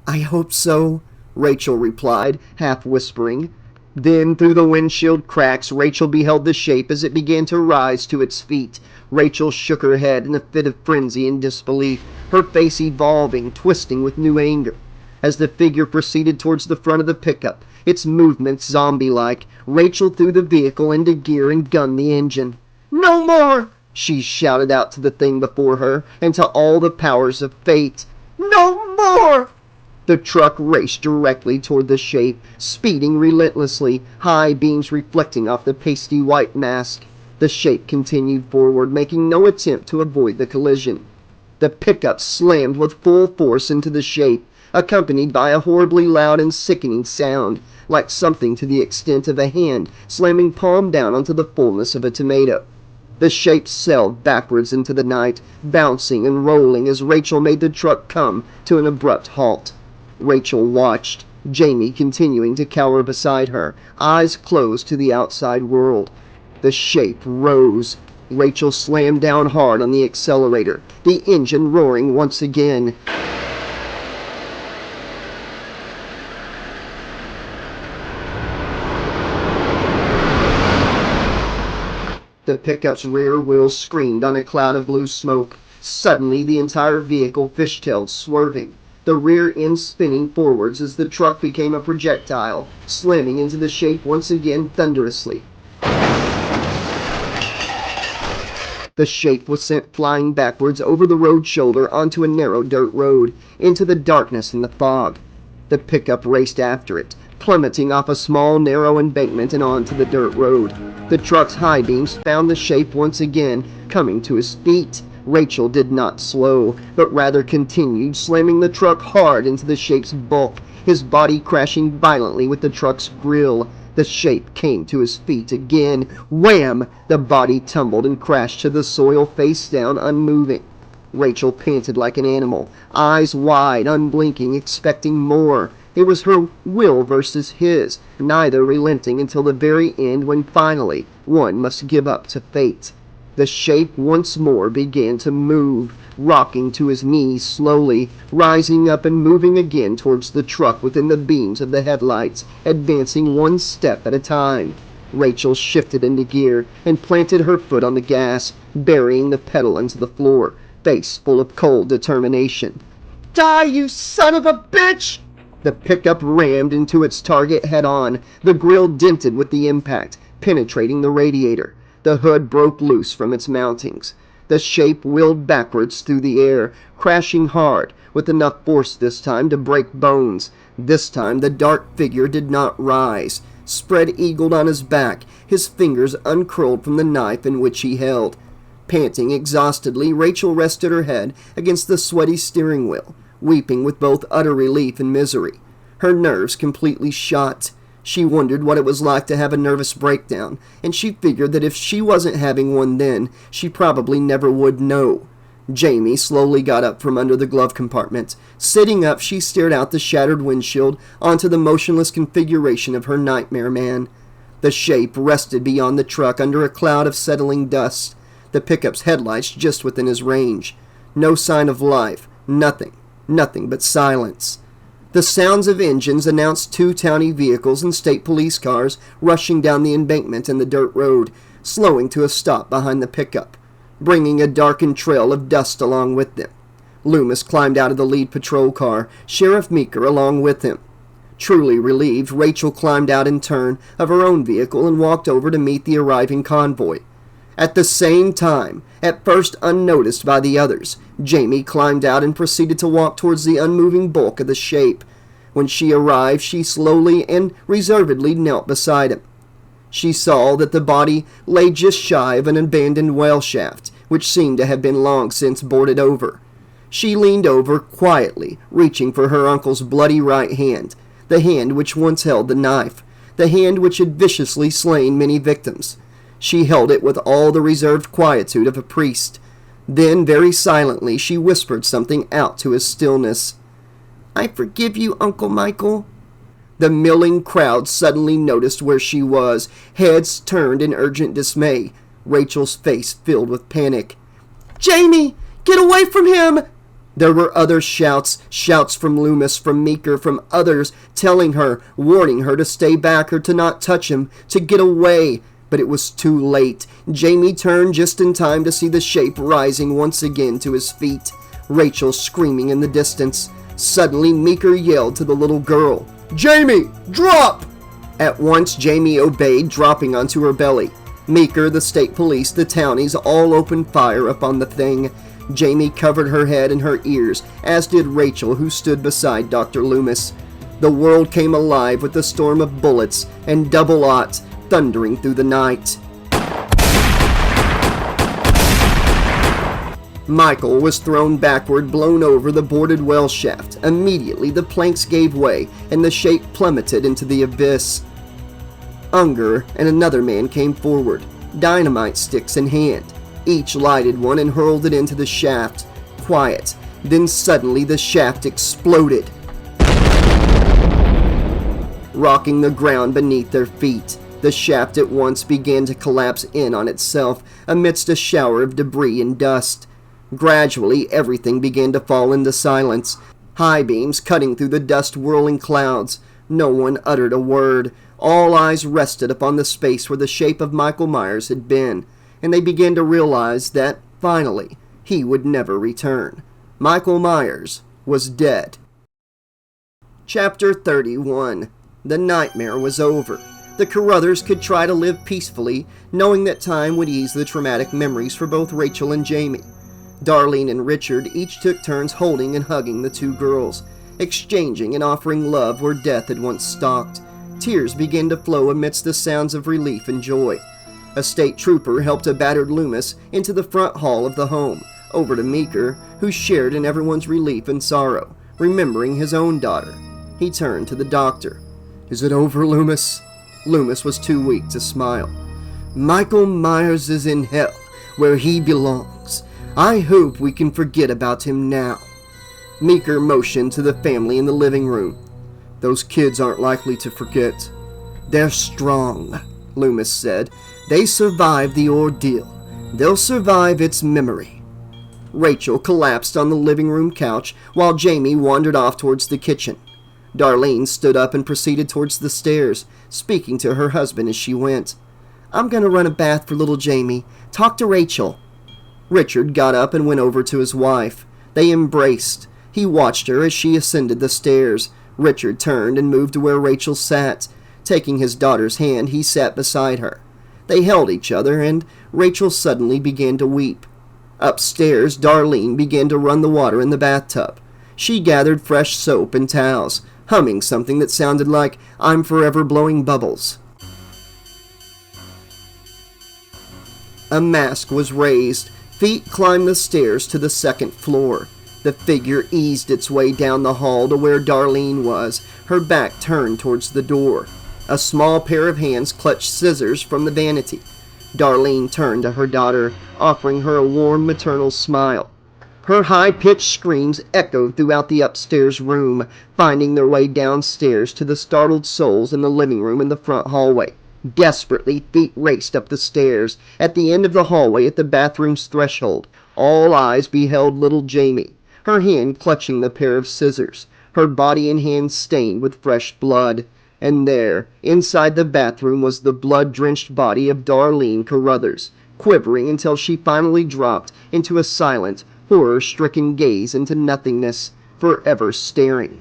"I hope so," Rachel replied, half whispering. Then, through the windshield cracks, Rachel beheld the shape as it began to rise to its feet. Rachel shook her head in a fit of frenzy and disbelief, her face evolving, twisting with new anger. As the figure proceeded towards the front of the pickup, its movements zombie-like, Rachel threw the vehicle into gear and gunned the engine. "No more!" she shouted out to the thing before her and to all the powers of fate. "No more!" The truck raced directly toward the shape, speeding relentlessly, high beams reflecting off the pasty white mask. The shape continued forward, making no attempt to avoid the collision. The pickup slammed with full force into the shape, accompanied by a horribly loud and sickening sound, like something to the extent of a hand slamming palm down onto the fullness of a tomato. The shape sailed backwards into the night, bouncing and rolling as Rachel made the truck come to an abrupt halt. Rachel watched, Jamie continuing to cower beside her, eyes closed to the outside world. The shape rose. Rachel slammed down hard on the accelerator, the engine roaring once again. The pickup's rear wheels screamed on a cloud of blue smoke. Suddenly, the entire vehicle fishtailed, swerving, the rear end spinning forwards as the truck became a projectile, slamming into the shape once again thunderously. The shape was sent flying backwards over the road shoulder onto a narrow dirt road, into the darkness and the fog. The pickup raced after it, plummeting off a small, narrow embankment and onto the dirt road. The truck's high beams found the shape once again, coming to his feet. Rachel did not slow, but rather continued, slamming the truck hard into the shape's bulk, his body crashing violently with the truck's grill. The shape came to his feet again. Wham! The body tumbled and crashed to the soil face down, unmoving. Rachel panted like an animal, eyes wide, unblinking, expecting more. It was her will versus his, neither relenting until the very end when finally one must give up to fate. The shape once more began to move, rocking to his knees slowly, rising up and moving again towards the truck within the beams of the headlights, advancing one step at a time. Rachel shifted into gear and planted her foot on the gas, burying the pedal into the floor, face full of cold determination. "Die, you son of a bitch!" The pickup rammed into its target head-on, the grille dented with the impact, penetrating the radiator. The hood broke loose from its mountings. The shape wheeled backwards through the air, crashing hard, with enough force this time to break bones. This time the dark figure did not rise. Spread-eagled on his back, his fingers uncurled from the knife in which he held. Panting exhaustedly, Rachel rested her head against the sweaty steering wheel, weeping with both utter relief and misery. Her nerves completely shot. She wondered what it was like to have a nervous breakdown, and she figured that if she wasn't having one then, she probably never would know. Jamie slowly got up from under the glove compartment. Sitting up, she stared out the shattered windshield onto the motionless configuration of her nightmare man. The shape rested beyond the truck under a cloud of settling dust, the pickup's headlights just within his range. No sign of life, nothing but silence. The sounds of engines announced 2 towny vehicles and state police cars rushing down the embankment and the dirt road, slowing to a stop behind the pickup, bringing a darkened trail of dust along with them. Loomis climbed out of the lead patrol car, Sheriff Meeker along with him. Truly relieved, Rachel climbed out in turn of her own vehicle and walked over to meet the arriving convoy. At the same time, at first unnoticed by the others, Jamie climbed out and proceeded to walk towards the unmoving bulk of the shape. When she arrived, she slowly and reservedly knelt beside him. She saw that the body lay just shy of an abandoned well shaft, which seemed to have been long since boarded over. She leaned over quietly, reaching for her uncle's bloody right hand, the hand which once held the knife, the hand which had viciously slain many victims. She held it with all the reserved quietude of a priest. Then, very silently, she whispered something out to his stillness. "I forgive you, Uncle Michael." The milling crowd suddenly noticed where she was, heads turned in urgent dismay. Rachel's face filled with panic. "Jamie! Get away from him!" There were other shouts from Loomis, from Meeker, from others, telling her, warning her to stay back or to not touch him, to get away. But it was too late. Jamie turned just in time to see the shape rising once again to his feet, Rachel screaming in the distance. Suddenly, Meeker yelled to the little girl, "Jamie, drop!" At once, Jamie obeyed, dropping onto her belly. Meeker, the state police, the townies all opened fire upon the thing. Jamie covered her head and her ears, as did Rachel, who stood beside Dr. Loomis. The world came alive with the storm of bullets and double-aught thundering through the night. Michael was thrown backward, blown over the boarded well shaft. Immediately the planks gave way, and the shape plummeted into the abyss. Unger and another man came forward, dynamite sticks in hand. Each lighted one and hurled it into the shaft. Quiet. Then suddenly the shaft exploded, rocking the ground beneath their feet. The shaft at once began to collapse in on itself amidst a shower of debris and dust. Gradually, everything began to fall into silence, high beams cutting through the dust-whirling clouds. No one uttered a word. All eyes rested upon the space where the shape of Michael Myers had been, and they began to realize that, finally, he would never return. Michael Myers was dead. Chapter 31. The nightmare was over. The Carruthers could try to live peacefully, knowing that time would ease the traumatic memories for both Rachel and Jamie. Darlene and Richard each took turns holding and hugging the 2 girls, exchanging and offering love where death had once stalked. Tears began to flow amidst the sounds of relief and joy. A state trooper helped a battered Loomis into the front hall of the home, over to Meeker, who shared in everyone's relief and sorrow, remembering his own daughter. He turned to the doctor. "Is it over, Loomis?" Loomis was too weak to smile. "Michael Myers is in hell, where he belongs. I hope we can forget about him now." Meeker motioned to the family in the living room. "Those kids aren't likely to forget. They're strong," Loomis said. "They survived the ordeal. They'll survive its memory." Rachel collapsed on the living room couch while Jamie wandered off towards the kitchen. Darlene stood up and proceeded towards the stairs, speaking to her husband as she went. "I'm going to run a bath for little Jamie. Talk to Rachel." Richard got up and went over to his wife. They embraced. He watched her as she ascended the stairs. Richard turned and moved to where Rachel sat. Taking his daughter's hand, he sat beside her. They held each other, and Rachel suddenly began to weep. Upstairs, Darlene began to run the water in the bathtub. She gathered fresh soap and towels, humming something that sounded like "I'm forever blowing bubbles." A mask was raised. Feet climbed the stairs to the second floor. The figure eased its way down the hall to where Darlene was, her back turned towards the door. A small pair of hands clutched scissors from the vanity. Darlene turned to her daughter, offering her a warm maternal smile. Her high-pitched screams echoed throughout the upstairs room, finding their way downstairs to the startled souls in the living room and the front hallway. Desperately, feet raced up the stairs. At the end of the hallway, at the bathroom's threshold, all eyes beheld little Jamie, her hand clutching the pair of scissors, her body and hands stained with fresh blood. And there, inside the bathroom, was the blood-drenched body of Darlene Carruthers, quivering until she finally dropped into a silent, horror-stricken gaze into nothingness, forever staring,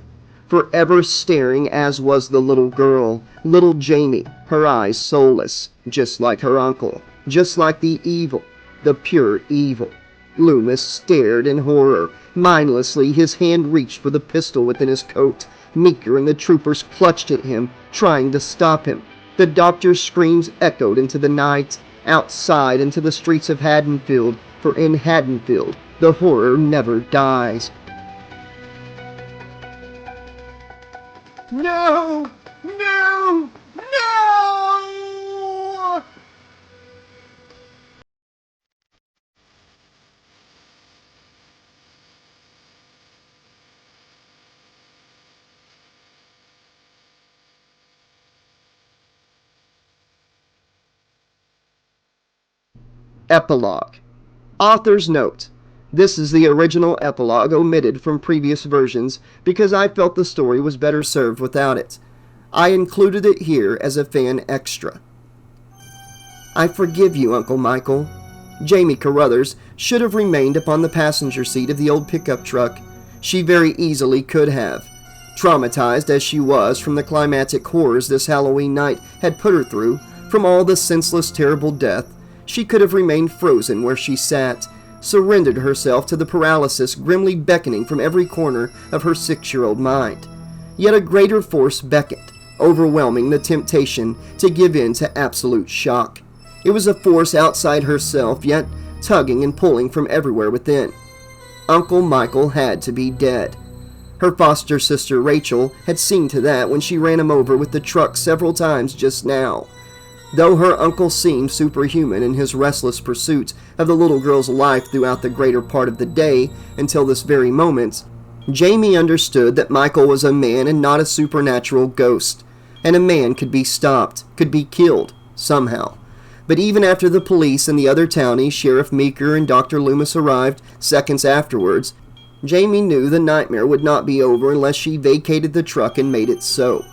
as was the little girl, little Jamie, her eyes soulless, just like her uncle, just like the evil, the pure evil. Loomis stared in horror. Mindlessly, his hand reached for the pistol within his coat. Meeker and the troopers clutched at him, trying to stop him. The doctor's screams echoed into the night, outside into the streets of Haddonfield, for in Haddonfield, the horror never dies. No! No! No! Epilogue. Author's note. This is the original epilogue omitted from previous versions because I felt the story was better served without it. I included it here as a fan extra. I forgive you, Uncle Michael. Jamie Carruthers should have remained upon the passenger seat of the old pickup truck. She very easily could have. Traumatized as she was from the climactic horrors this Halloween night had put her through, from all the senseless, terrible death, she could have remained frozen where she sat, surrendered herself to the paralysis grimly beckoning from every corner of her 6-year-old mind. Yet a greater force beckoned, overwhelming the temptation to give in to absolute shock. It was a force outside herself, yet tugging and pulling from everywhere within. Uncle Michael had to be dead. Her foster sister Rachel had seen to that when she ran him over with the truck several times just now. Though her uncle seemed superhuman in his restless pursuit of the little girl's life throughout the greater part of the day until this very moment, Jamie understood that Michael was a man and not a supernatural ghost, and a man could be stopped, could be killed, somehow. But even after the police and the other townies, Sheriff Meeker and Dr. Loomis arrived seconds afterwards, Jamie knew the nightmare would not be over unless she vacated the truck and made it so.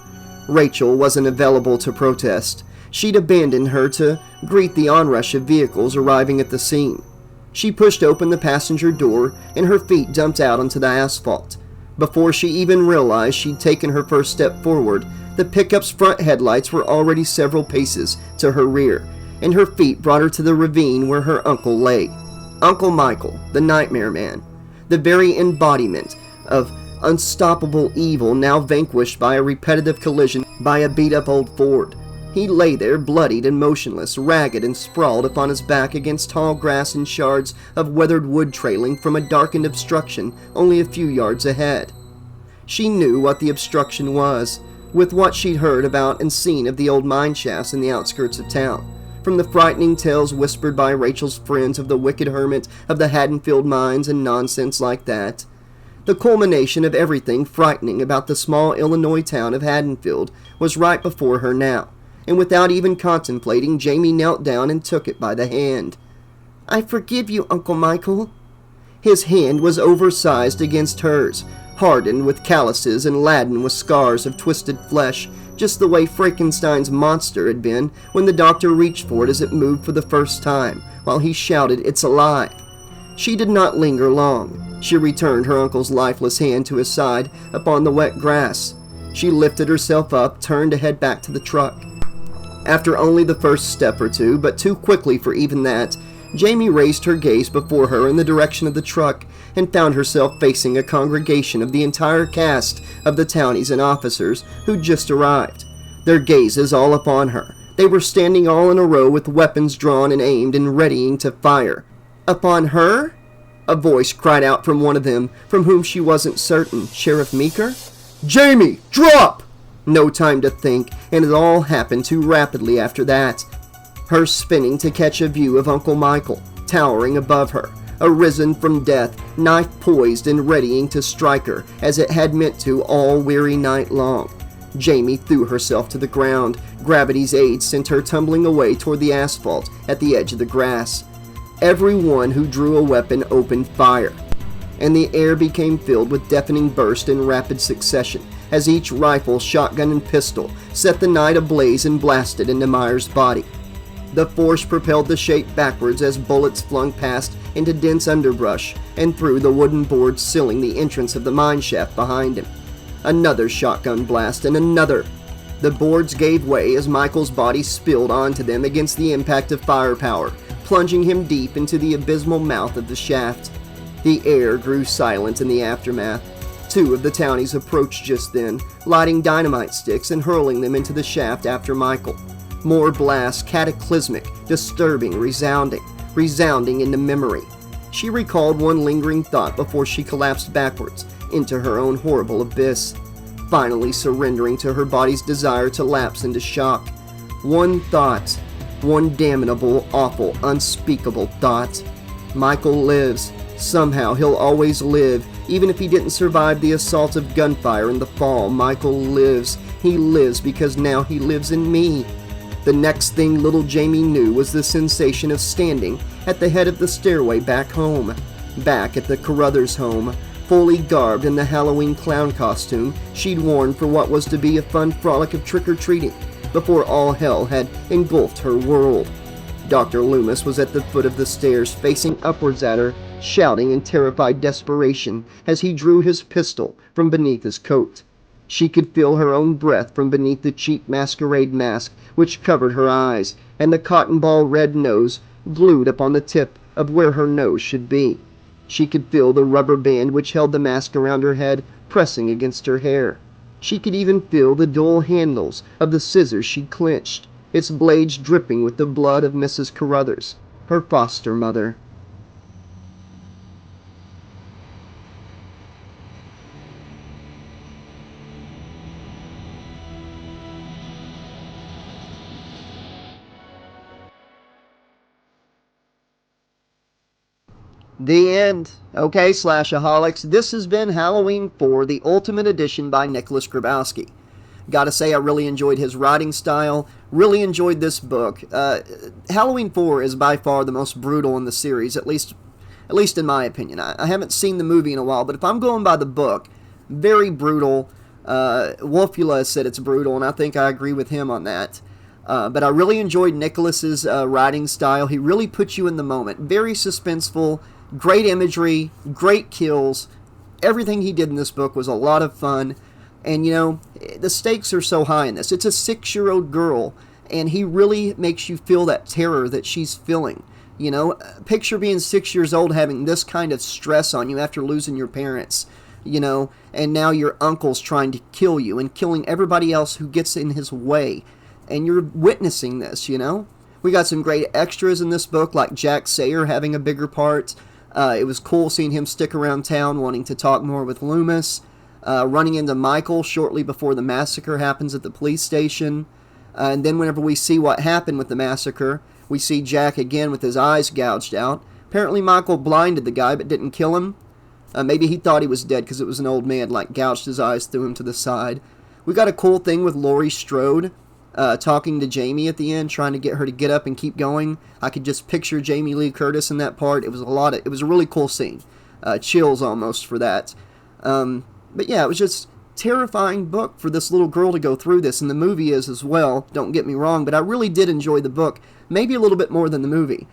Rachel wasn't available to protest. She'd abandoned her to greet the onrush of vehicles arriving at the scene. She pushed open the passenger door and her feet dumped out onto the asphalt. Before she even realized she'd taken her first step forward, the pickup's front headlights were already several paces to her rear, and her feet brought her to the ravine where her uncle lay. Uncle Michael, the Nightmare Man, the very embodiment of unstoppable evil now vanquished by a repetitive collision by a beat-up old Ford. He lay there, bloodied and motionless, ragged and sprawled upon his back against tall grass and shards of weathered wood trailing from a darkened obstruction only a few yards ahead. She knew what the obstruction was, with what she'd heard about and seen of the old mine shafts in the outskirts of town. from the frightening tales whispered by Rachel's friends of the wicked hermit of the Haddonfield mines and nonsense like that. The culmination of everything frightening about the small Illinois town of Haddonfield was right before her now, and without even contemplating, Jamie knelt down and took it by the hand. "I forgive you, Uncle Michael." His hand was oversized against hers, hardened with calluses and laden with scars of twisted flesh, just the way Frankenstein's monster had been when the doctor reached for it as it moved for the first time, while he shouted, "It's alive!" She did not linger long. She returned her uncle's lifeless hand to his side upon the wet grass. She lifted herself up, turned to head back to the truck. After only the first step or two, but too quickly for even that, Jamie raised her gaze before her in the direction of the truck and found herself facing a congregation of the entire cast of the townies and officers who'd just arrived, their gazes all upon her. They were standing all in a row with weapons drawn and aimed and readying to fire. Upon her? A voice cried out from one of them, from whom she wasn't certain. Sheriff Meeker? "Jamie, drop!" No time to think, and it all happened too rapidly after that. Her spinning to catch a view of Uncle Michael, towering above her, arisen from death, knife poised and readying to strike her, as it had meant to all weary night long. Jamie threw herself to the ground. Gravity's aid sent her tumbling away toward the asphalt at the edge of the grass. Everyone who drew a weapon opened fire, and the air became filled with deafening bursts in rapid succession, as each rifle, shotgun, and pistol set the night ablaze and blasted into Myers' body. The force propelled the shape backwards as bullets flung past into dense underbrush and through the wooden boards sealing the entrance of the mine shaft behind him. Another shotgun blast and another. The boards gave way as Michael's body spilled onto them against the impact of firepower, plunging him deep into the abysmal mouth of the shaft. The air grew silent in the aftermath. Two of the townies approached just then, lighting dynamite sticks and hurling them into the shaft after Michael. More blasts, cataclysmic, disturbing, resounding into memory. She recalled one lingering thought before she collapsed backwards into her own horrible abyss, finally surrendering to her body's desire to lapse into shock. One thought, one damnable, awful, unspeakable thought. Michael lives. Somehow he'll always live, even if he didn't survive the assault of gunfire and the fall. Michael lives. He lives because now he lives in me. The next thing little Jamie knew was the sensation of standing at the head of the stairway back home, back at the Carruthers home, fully garbed in the Halloween clown costume she'd worn for what was to be a fun frolic of trick-or-treating before all hell had engulfed her world. Dr. Loomis was at the foot of the stairs, facing upwards at her, shouting in terrified desperation as he drew his pistol from beneath his coat. She could feel her own breath from beneath the cheap masquerade mask which covered her eyes, and the cotton ball red nose glued upon the tip of where her nose should be. She could feel the rubber band which held the mask around her head pressing against her hair. She could even feel the dull handles of the scissors she'd clenched, its blades dripping with the blood of Mrs. Carruthers, her foster mother. The end. Okay, Slashaholics, this has been Halloween 4, the Ultimate Edition by Nicholas Grabowski. Gotta say, I really enjoyed his writing style, really enjoyed this book. Halloween 4 is by far the most brutal in the series, at least in my opinion. I haven't seen the movie in a while, but if I'm going by the book, very brutal. Wolfula said it's brutal, and I think I agree with him on that. But I really enjoyed Nicholas's writing style. He really puts you in the moment. Very suspenseful, great imagery, great kills. Everything he did in this book was a lot of fun. And, you know, the stakes are so high in this. It's a 6-year-old girl, and he really makes you feel that terror that she's feeling. You know, picture being 6 years old having this kind of stress on you after losing your parents, you know, and now your uncle's trying to kill you and killing everybody else who gets in his way. And you're witnessing this, you know. We got some great extras in this book, like Jack Sayer having a bigger part. It was cool seeing him stick around town wanting to talk more with Loomis. Running into Michael shortly before the massacre happens at the police station. And then whenever we see what happened with the massacre, we see Jack again with his eyes gouged out. Apparently Michael blinded the guy but didn't kill him. Maybe he thought he was dead because it was an old man, like gouged his eyes, threw him to the side. We got a cool thing with Laurie Strode talking to Jamie at the end, trying to get her to get up and keep going. I could just picture Jamie Lee Curtis in that part. It was a really cool scene. Chills almost for that. But yeah, it was just terrifying book for this little girl to go through this, and the movie is as well, don't get me wrong, but I really did enjoy the book, maybe a little bit more than the movie.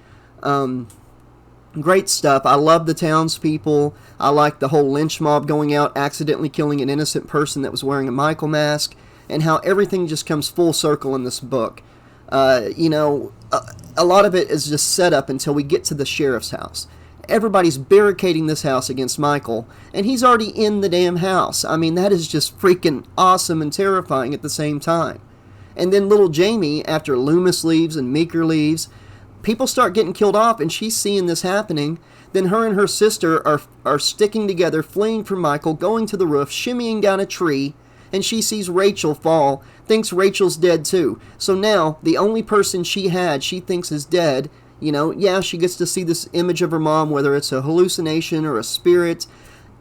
Great stuff. I love the townspeople. I like the whole lynch mob going out, accidentally killing an innocent person that was wearing a Michael mask, and how everything just comes full circle in this book. A lot of it is just set up until we get to the sheriff's house. Everybody's barricading this house against Michael, and he's already in the damn house. I mean, that is just freaking awesome and terrifying at the same time. And then little Jamie, after Loomis leaves and Meeker leaves, people start getting killed off, and she's seeing this happening. Then her and her sister are sticking together, fleeing from Michael, going to the roof, shimmying down a tree, and she sees Rachel fall, thinks Rachel's dead too. So now, the only person she thinks is dead. She gets to see this image of her mom, whether it's a hallucination or a spirit,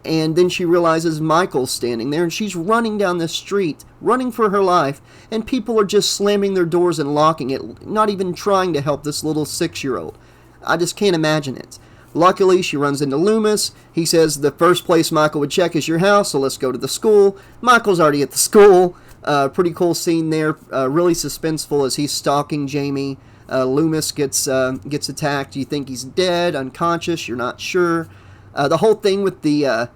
and then she realizes Michael's standing there, and she's running down the street, running for her life, and people are just slamming their doors and locking it, not even trying to help this little 6-year-old. I just can't imagine it. Luckily, she runs into Loomis. He says the first place Michael would check is your house, so let's go to the school. Michael's already at the school. Pretty cool scene there, really suspenseful as he's stalking Jamie. Loomis gets attacked. You think he's dead, unconscious, you're not sure. The whole thing with the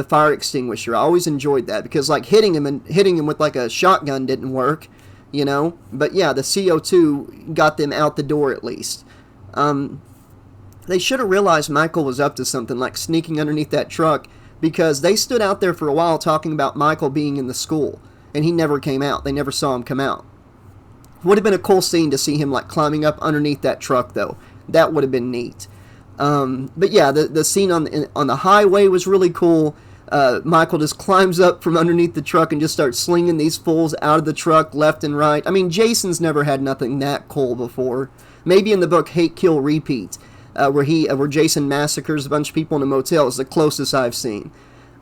fire extinguisher, I always enjoyed that, because like hitting him with like a shotgun didn't work, But yeah, the CO2 got them out the door at least. They should have realized Michael was up to something, like sneaking underneath that truck, because they stood out there for a while talking about Michael being in the school, and he never came out. They never saw him come out. Would have been a cool scene to see him like climbing up underneath that truck, though. That would have been neat. But yeah, the scene on the highway was really cool. Michael just climbs up from underneath the truck and just starts slinging these fools out of the truck left and right. I mean, Jason's never had nothing that cool before. Maybe in the book Hate, Kill, Repeat, where Jason massacres a bunch of people in a motel is the closest I've seen.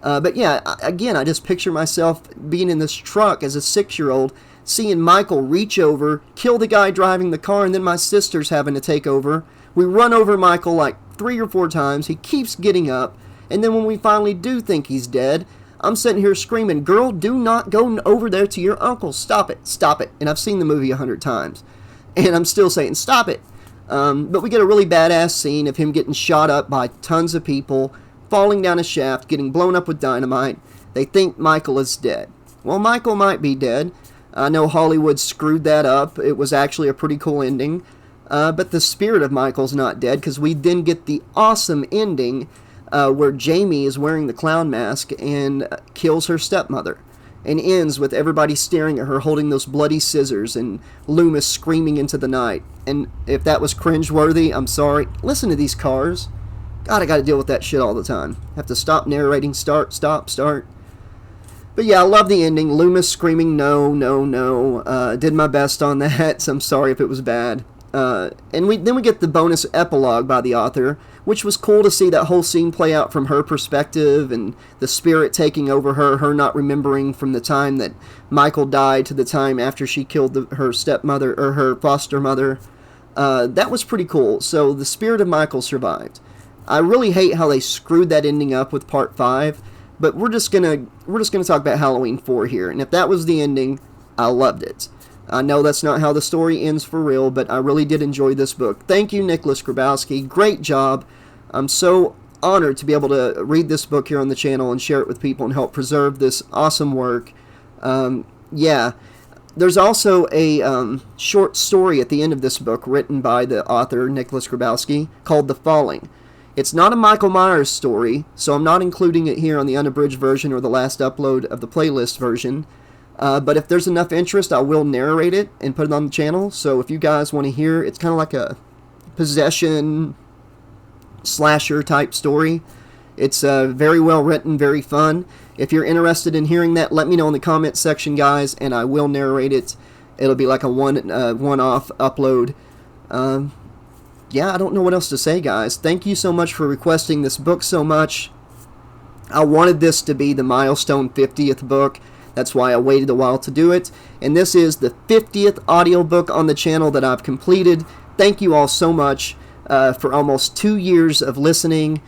But yeah, again, I just picture myself being in this truck as a 6-year-old, seeing Michael reach over, kill the guy driving the car, and then my sister's having to take over. We run over Michael like 3 or 4 times. He keeps getting up, and then when we finally do think he's dead, I'm sitting here screaming, "Girl, do not go over there to your uncle. Stop it, stop it." And I've seen the movie 100 times, and I'm still saying, "Stop it." But we get a really badass scene of him getting shot up by tons of people, falling down a shaft, getting blown up with dynamite. They think Michael is dead. Well, Michael might be dead. I know Hollywood screwed that up. It was actually a pretty cool ending. But the spirit of Michael's not dead, because we then get the awesome ending where Jamie is wearing the clown mask and kills her stepmother. And ends with everybody staring at her holding those bloody scissors and Loomis screaming into the night. And if that was cringeworthy, I'm sorry. Listen to these cars. God, I gotta deal with that shit all the time. Have to stop narrating, start, stop, start. But yeah, I love the ending. Loomis screaming, "No, no, no." Did my best on that, so I'm sorry if it was bad. And then we get the bonus epilogue by the author, which was cool to see that whole scene play out from her perspective, and the spirit taking over her not remembering from the time that Michael died to the time after she killed her stepmother, or her foster mother. That was pretty cool. So the spirit of Michael survived. I really hate how they screwed that ending up with part 5, but we're just gonna talk about Halloween 4 here, and if that was the ending, I loved it. I know that's not how the story ends for real, but I really did enjoy this book. Thank you, Nicholas Grabowski. Great job. I'm so honored to be able to read this book here on the channel and share it with people and help preserve this awesome work. Yeah. There's also a short story at the end of this book written by the author, Nicholas Grabowski, called The Falling. It's not a Michael Myers story, so I'm not including it here on the unabridged version or the last upload of the playlist version. But if there's enough interest, I will narrate it and put it on the channel. So if you guys want to hear, it's kind of like a possession slasher type story. It's very well written, very fun. If you're interested in hearing that, let me know in the comments section, guys, and I will narrate it. It'll be like a one-off upload. Yeah, I don't know what else to say, guys. Thank you so much for requesting this book so much. I wanted this to be the milestone 50th book. That's why I waited a while to do it. And this is the 50th audiobook on the channel that I've completed. Thank you all so much for almost 2 years of listening.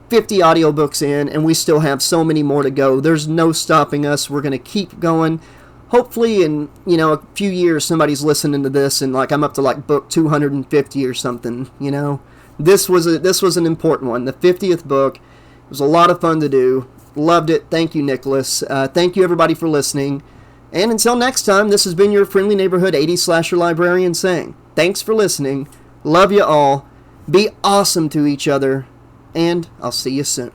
50 audiobooks in, and we still have so many more to go. There's no stopping us. We're going to keep going. Hopefully in, a few years somebody's listening to this and like I'm up to like book 250 or something, This was an important one. The 50th book. It was a lot of fun to do. Loved it. Thank you, Nicholas. Thank you, everybody, for listening. And until next time, this has been your friendly neighborhood 80s slasher librarian saying, thanks for listening. Love you all. Be awesome to each other. And I'll see you soon.